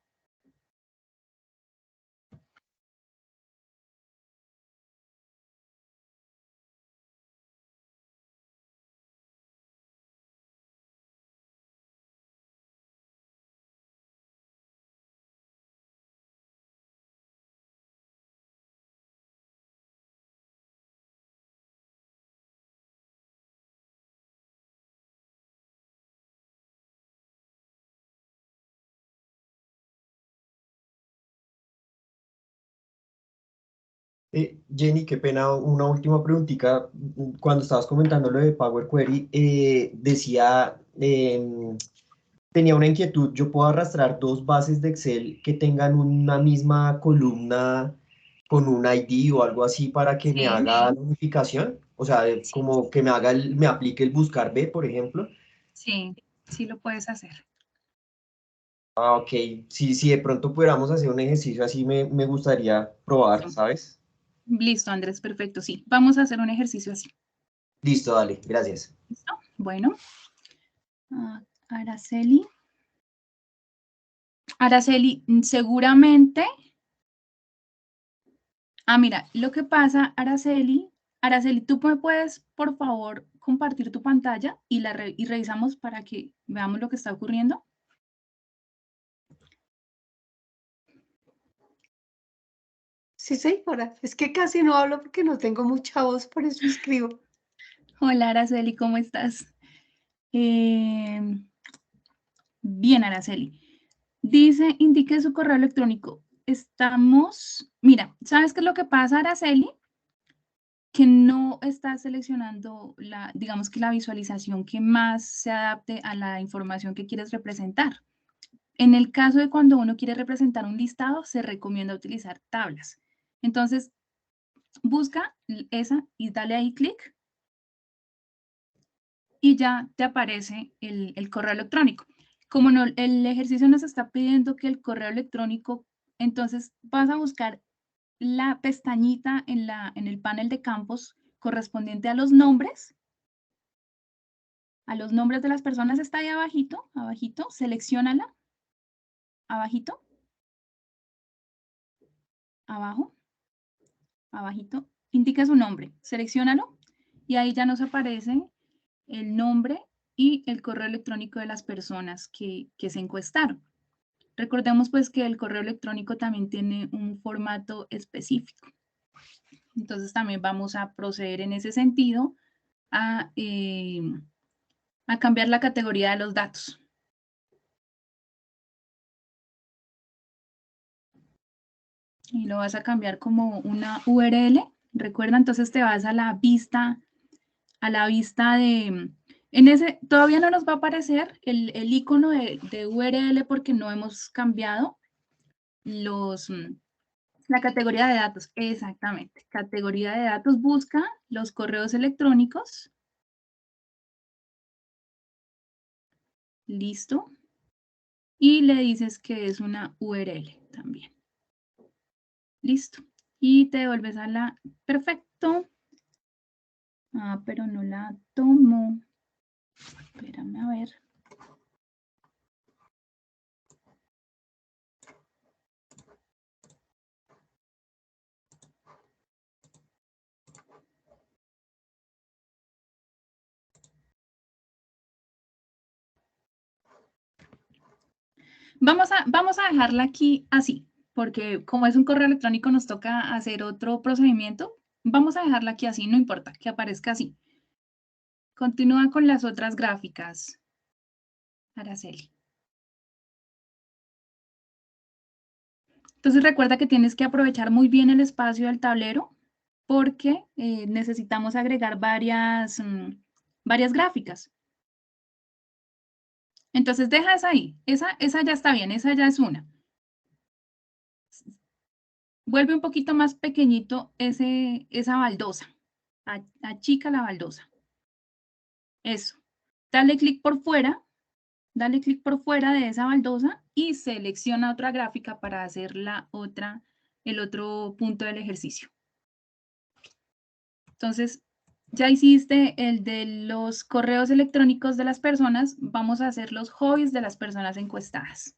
Jenny, qué pena, una última preguntita. Cuando estabas comentando lo de Power Query, tenía una inquietud. ¿Yo puedo arrastrar dos bases de Excel que tengan una misma columna con un ID o algo así para que me haga la unificación? O sea, como que me aplique el buscar B, por ejemplo. Sí, sí lo puedes hacer. Ah, ok. Si de pronto pudiéramos hacer un ejercicio así, me gustaría probar, ¿sabes? Listo, Andrés, perfecto, sí. Vamos a hacer un ejercicio así. Listo, dale, gracias. ¿Listo? Bueno. Araceli. Araceli, seguramente. Mira, lo que pasa, Araceli, ¿tú me puedes, por favor, compartir tu pantalla y revisamos para que veamos lo que está ocurriendo? Sí, señora. Es que casi no hablo porque no tengo mucha voz, por eso escribo. Hola, Araceli, ¿cómo estás? Bien, Araceli. Dice, indique su correo electrónico. Mira, ¿sabes qué es lo que pasa, Araceli? Que no está seleccionando digamos que la visualización que más se adapte a la información que quieres representar. En el caso de cuando uno quiere representar un listado, se recomienda utilizar tablas. Entonces, busca esa y dale ahí clic. Y ya te aparece el correo electrónico. Como no, el ejercicio nos está pidiendo que el correo electrónico, entonces vas a buscar la pestañita en el panel de campos correspondiente a los nombres. A los nombres de las personas está ahí abajito, selecciónala. Abajito. Abajo. Abajito. Indica su nombre, selecciónalo. Y ahí ya nos aparece el nombre y el correo electrónico de las personas que se encuestaron. Recordemos pues que el correo electrónico también tiene un formato específico. Entonces también vamos a proceder en ese sentido a cambiar la categoría de los datos. Y lo vas a cambiar como una URL. Recuerda, entonces te vas a la vista de... En ese, todavía no nos va a aparecer el icono de URL porque no hemos cambiado la categoría de datos. Exactamente. Categoría de datos, busca los correos electrónicos. Listo. Y le dices que es una URL también. Listo. Y te devuelves a la... Perfecto. Ah, pero no la tomo. Espérame a ver. Vamos a dejarla aquí así, porque como es un correo electrónico nos toca hacer otro procedimiento. Vamos a dejarla aquí así, no importa, que aparezca así. Continúa con las otras gráficas, Araceli. Entonces recuerda que tienes que aprovechar muy bien el espacio del tablero porque necesitamos agregar varias gráficas. Entonces deja esa ahí, esa ya está bien, esa ya es una. Vuelve un poquito más pequeñito esa baldosa, achica la baldosa. Eso, dale clic por fuera de esa baldosa y selecciona otra gráfica para hacer el otro punto del ejercicio. Entonces, ya hiciste el de los correos electrónicos de las personas, vamos a hacer los hobbies de las personas encuestadas.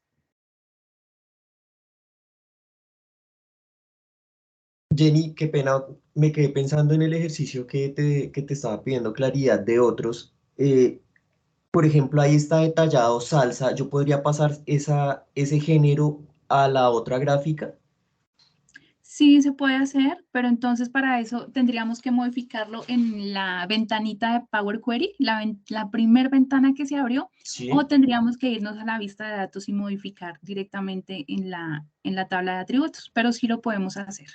Jenny, qué pena, me quedé pensando en el ejercicio que te estaba pidiendo claridad de otros. Por ejemplo, ahí está detallado salsa. ¿Yo podría pasar ese género a la otra gráfica? Sí, se puede hacer, pero entonces para eso tendríamos que modificarlo en la ventanita de Power Query, la primera ventana que se abrió, Sí. o tendríamos que irnos a la vista de datos y modificar directamente en la tabla de atributos, pero sí lo podemos hacer.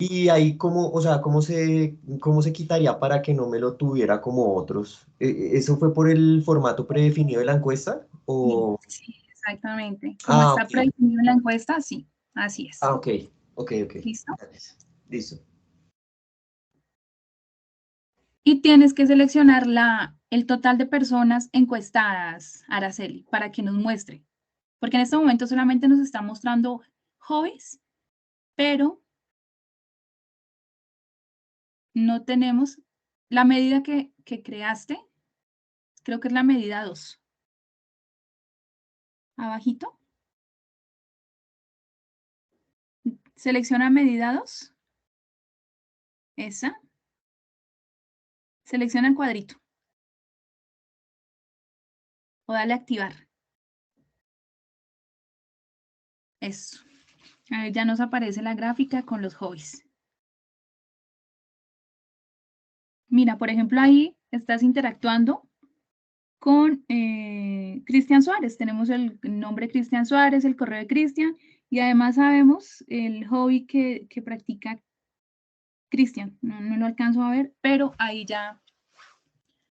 Y ahí cómo se quitaría para que no me lo tuviera como otros. ¿Eso fue por el formato predefinido de la encuesta? ¿O... Sí, exactamente. Como está ok. predefinido en la encuesta, sí, así es. Ok. ¿Listo? Gracias. Listo. Y tienes que seleccionar el total de personas encuestadas, Araceli, para que nos muestre. Porque en este momento solamente nos está mostrando hobbies, pero no tenemos la medida que creaste. Creo que es la medida 2. Abajito. Selecciona medida 2. Esa. Selecciona el cuadrito. O dale a activar. Eso. Ahí ya nos aparece la gráfica con los hobbies. Mira, por ejemplo, ahí estás interactuando con Cristian Suárez. Tenemos el nombre Cristian Suárez, el correo de Cristian y además sabemos el hobby que practica Cristian. No lo alcanzo a ver, pero ahí ya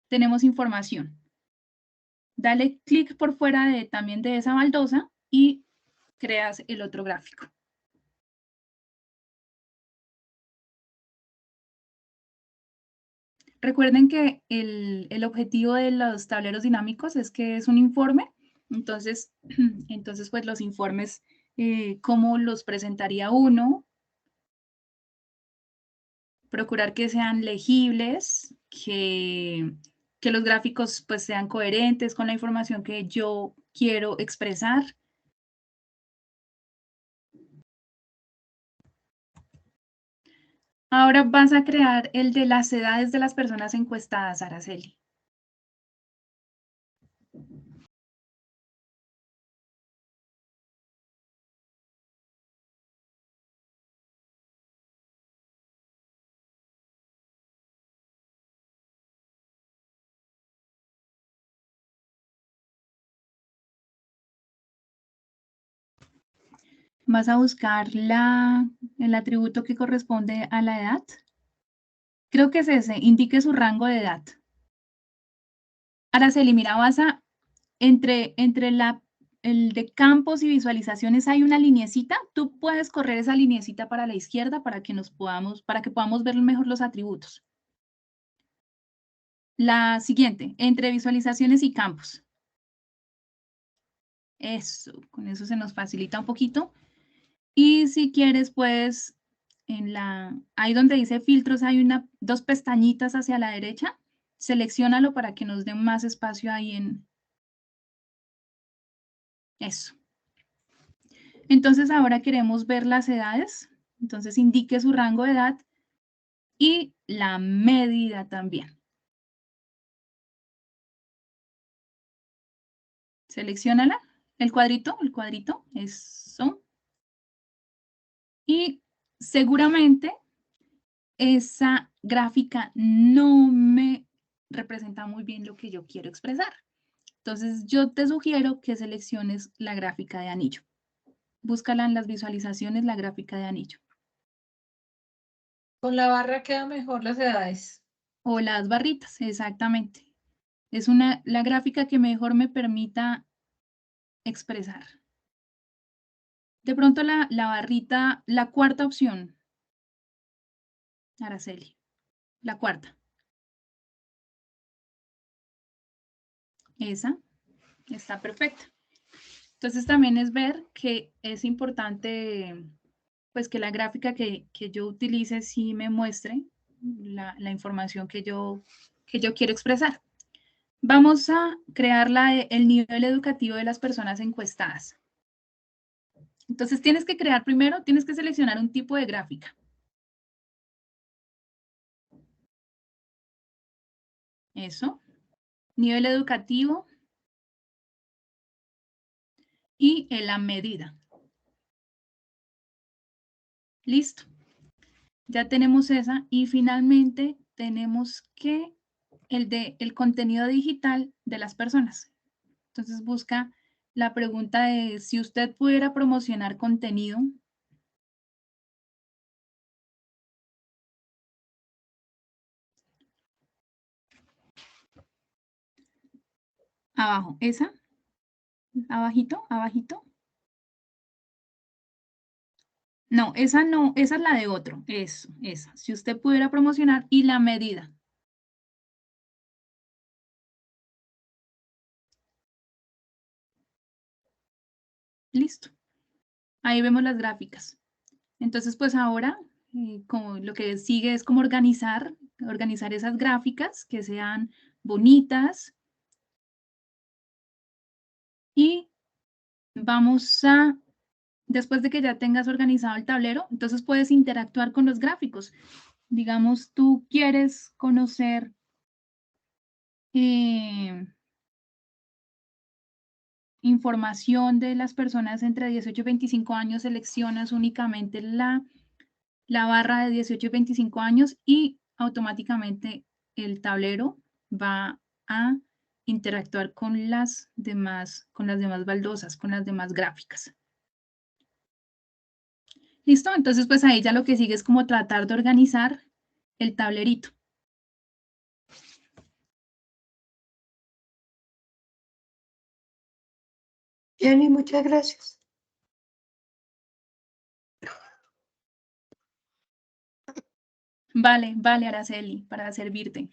tenemos información. Dale clic por fuera también de esa baldosa y creas el otro gráfico. Recuerden que el objetivo de los tableros dinámicos es que es un informe. Entonces, pues los informes, ¿cómo los presentaría uno? Procurar que sean legibles, que los gráficos pues sean coherentes con la información que yo quiero expresar. Ahora vas a crear el de las edades de las personas encuestadas, Araceli. Vas a buscar el atributo que corresponde a la edad. Creo que es ese, indique su rango de edad. Araceli, mira, vas a, entre el de campos y visualizaciones hay una lineecita. Tú puedes correr esa lineecita para la izquierda para que podamos ver mejor los atributos. La siguiente, entre visualizaciones y campos. Eso, con eso se nos facilita un poquito. Y si quieres, pues, ahí donde dice filtros hay dos pestañitas hacia la derecha. Selecciónalo para que nos dé más espacio ahí en eso. Entonces ahora queremos ver las edades. Entonces indique su rango de edad y la medida también. Selecciónala, el cuadrito, eso. Y seguramente esa gráfica no me representa muy bien lo que yo quiero expresar. Entonces, yo te sugiero que selecciones la gráfica de anillo. Búscala en las visualizaciones, la gráfica de anillo. Con la barra quedan mejor las edades. O las barritas, exactamente. Es la gráfica que mejor me permita expresar. De pronto la barrita, la cuarta opción, Araceli, la cuarta. Esa está perfecta. Entonces también es ver que es importante pues que la gráfica que yo utilice sí me muestre la información que yo quiero expresar. Vamos a crear el nivel educativo de las personas encuestadas. Entonces tienes que seleccionar un tipo de gráfica. Eso. Nivel educativo. Y en la medida. Listo. Ya tenemos esa y finalmente tenemos que el contenido digital de las personas. Entonces busca la pregunta de si usted pudiera promocionar contenido. Abajo, esa. Abajito, abajito. No, esa es la de otro. Eso, esa. Si usted pudiera promocionar y la medida. Listo. Ahí vemos las gráficas. Entonces, pues ahora, como lo que sigue es como organizar esas gráficas que sean bonitas. Y vamos a, después de que ya tengas organizado el tablero, entonces puedes interactuar con los gráficos. Digamos, tú quieres conocer información de las personas entre 18 y 25 años, seleccionas únicamente la barra de 18 y 25 años y automáticamente el tablero va a interactuar con las demás baldosas, con las demás gráficas. ¿Listo? Entonces, pues ahí ya lo que sigue es como tratar de organizar el tablerito. Jenny, muchas gracias. Vale, Araceli, para servirte.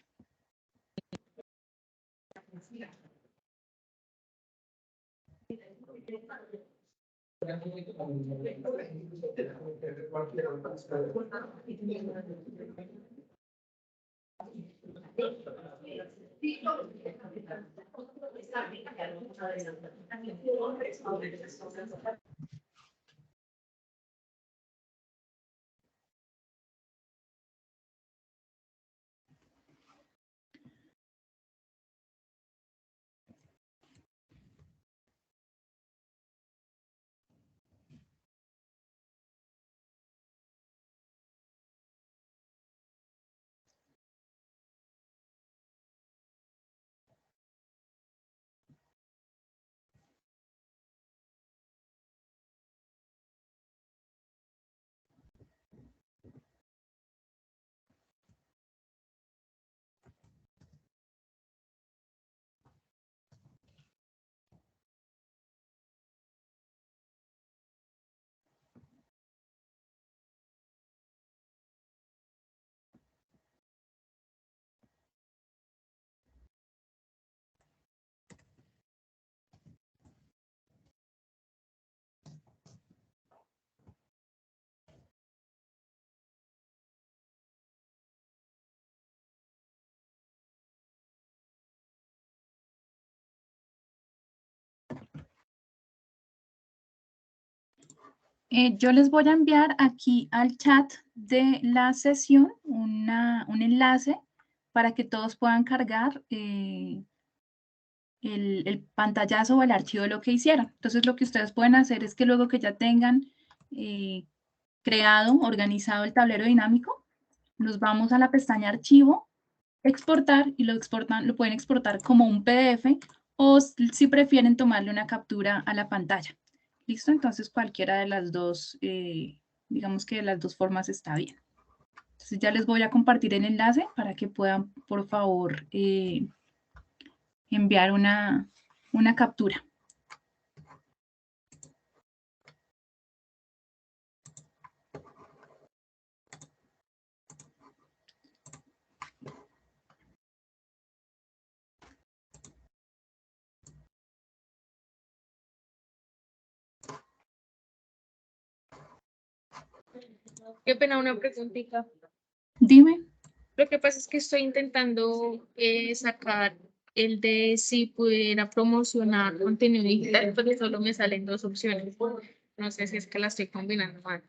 Yo les voy a enviar aquí al chat de la sesión un enlace para que todos puedan cargar el pantallazo o el archivo de lo que hicieron. Entonces, lo que ustedes pueden hacer es que luego que ya tengan creado, organizado el tablero dinámico, nos vamos a la pestaña Archivo, Exportar, y lo pueden exportar como un PDF o si prefieren tomarle una captura a la pantalla. ¿Listo? Entonces, cualquiera de las dos, digamos que de las dos formas está bien. Entonces, ya les voy a compartir el enlace para que puedan, por favor, enviar una captura. Qué pena, una preguntita. Dime. Lo que pasa es que estoy intentando sacar el de si pudiera promocionar contenido digital, pero solo me salen dos opciones. No sé si es que la estoy combinando mal.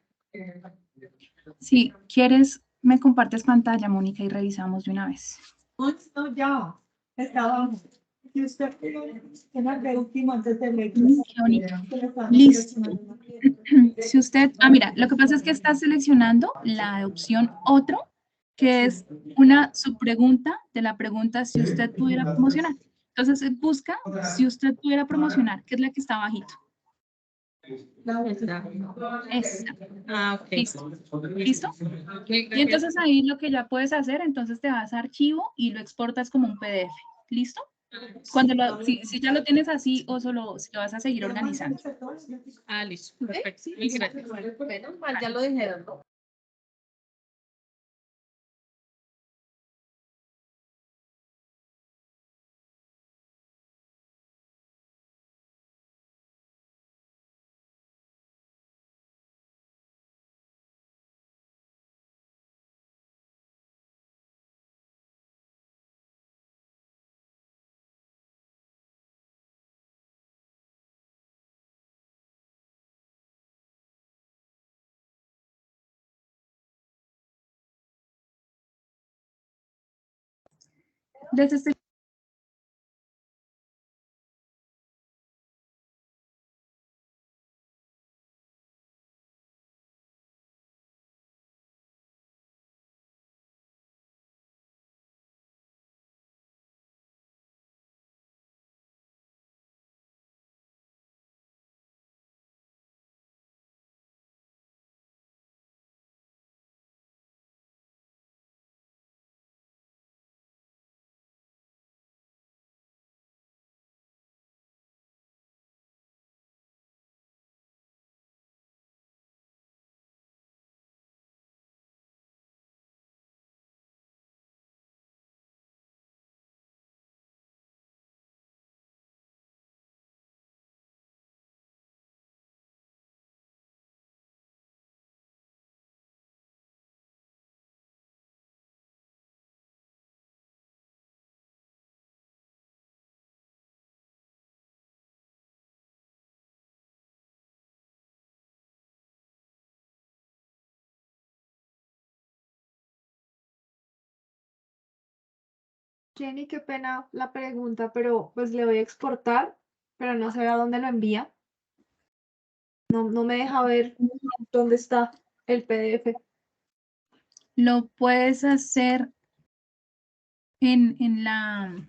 Si quieres, me compartes pantalla, Mónica, y revisamos de una vez. No, ya. Estaba. Y usted tiene último antes de leer. Qué bonito. Listo. Si usted, mira, lo que pasa es que está seleccionando la opción otro, que es una subpregunta de la pregunta si usted pudiera promocionar. Entonces, busca si usted pudiera promocionar, que es la que está abajito. Esa. Ok. Listo. ¿Listo? Y entonces ahí lo que ya puedes hacer, entonces te vas a archivo y lo exportas como un PDF. ¿Listo? Cuando si ya lo tienes así o solo si lo vas a seguir organizando. Listo. Perfecto. Mil gracias. Menos mal, ya lo dijeron, ¿no? Desde este Jenny, qué pena la pregunta, pero pues le voy a exportar, pero no sé a dónde lo envía. No me deja ver dónde está el PDF. Lo puedes hacer en la...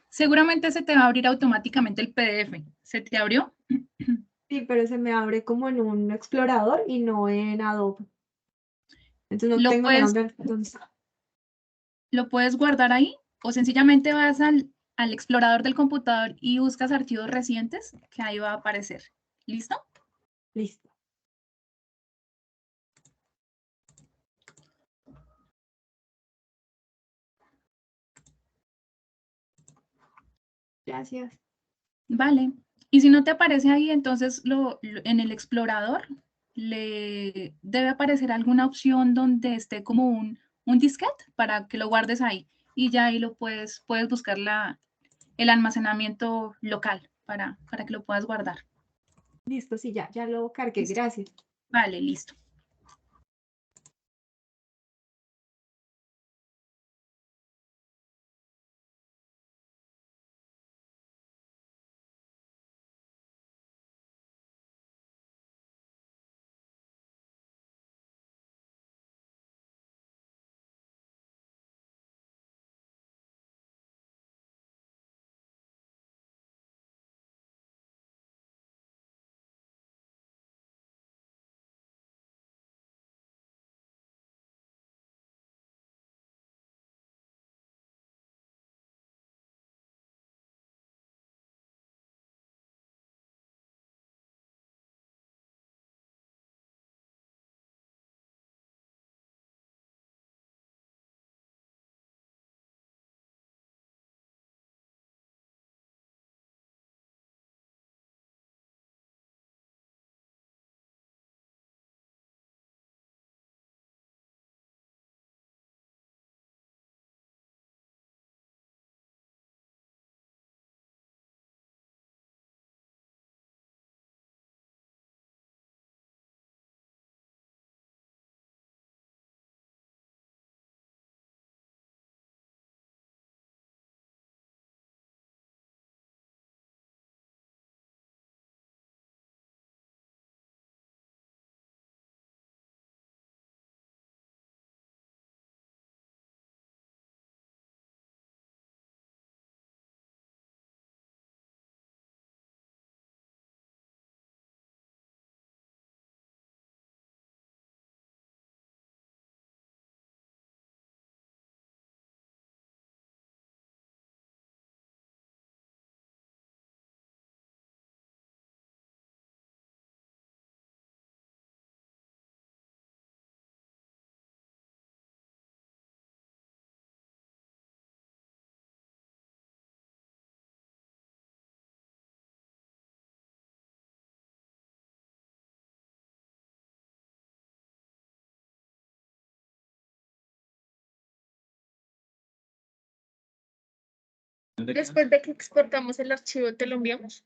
Seguramente se te va a abrir automáticamente el PDF. ¿Se te abrió? Sí, pero se me abre como en un explorador y no en Adobe. Entonces no Lo tengo ni puedes, dónde está. lo puedes guardar ahí o sencillamente vas al explorador del computador y buscas archivos recientes, que ahí va a aparecer. ¿Listo? Listo. Gracias. Vale. Y si no te aparece ahí, entonces en el explorador le debe aparecer alguna opción donde esté como un disquete para que lo guardes ahí. Y ya ahí lo puedes buscar el almacenamiento local para que lo puedas guardar. Listo, sí, ya lo cargué. Listo. Gracias. Vale, listo. Después de que exportamos el archivo, ¿te lo enviamos?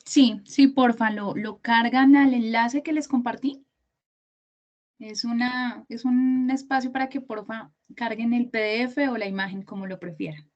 Sí, porfa, lo cargan al enlace que les compartí. Es un espacio para que porfa carguen el PDF o la imagen como lo prefieran.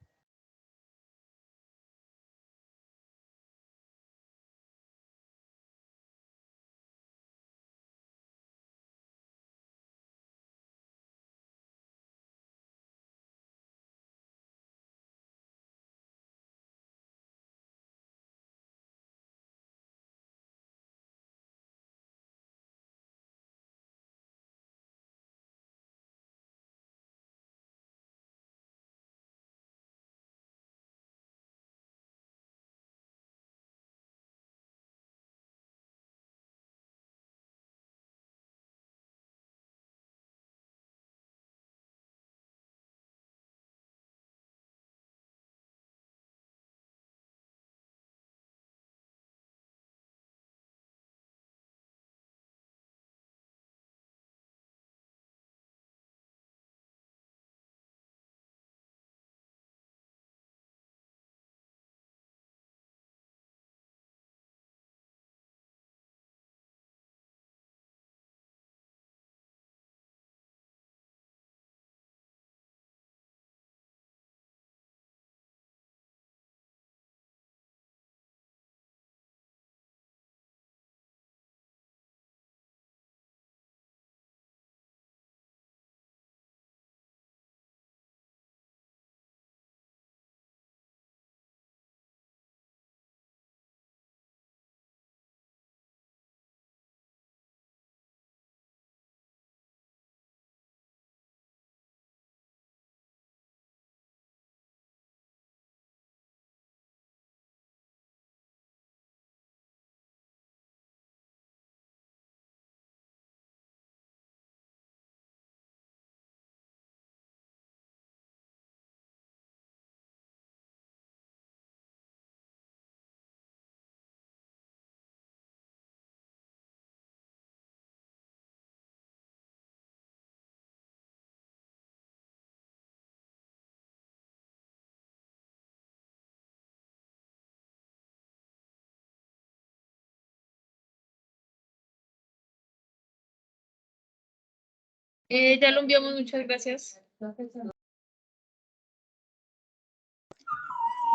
Ya lo enviamos, muchas gracias.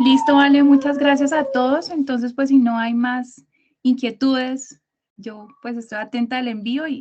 Listo, vale, muchas gracias a todos. Entonces, pues si no hay más inquietudes, yo pues estoy atenta al envío y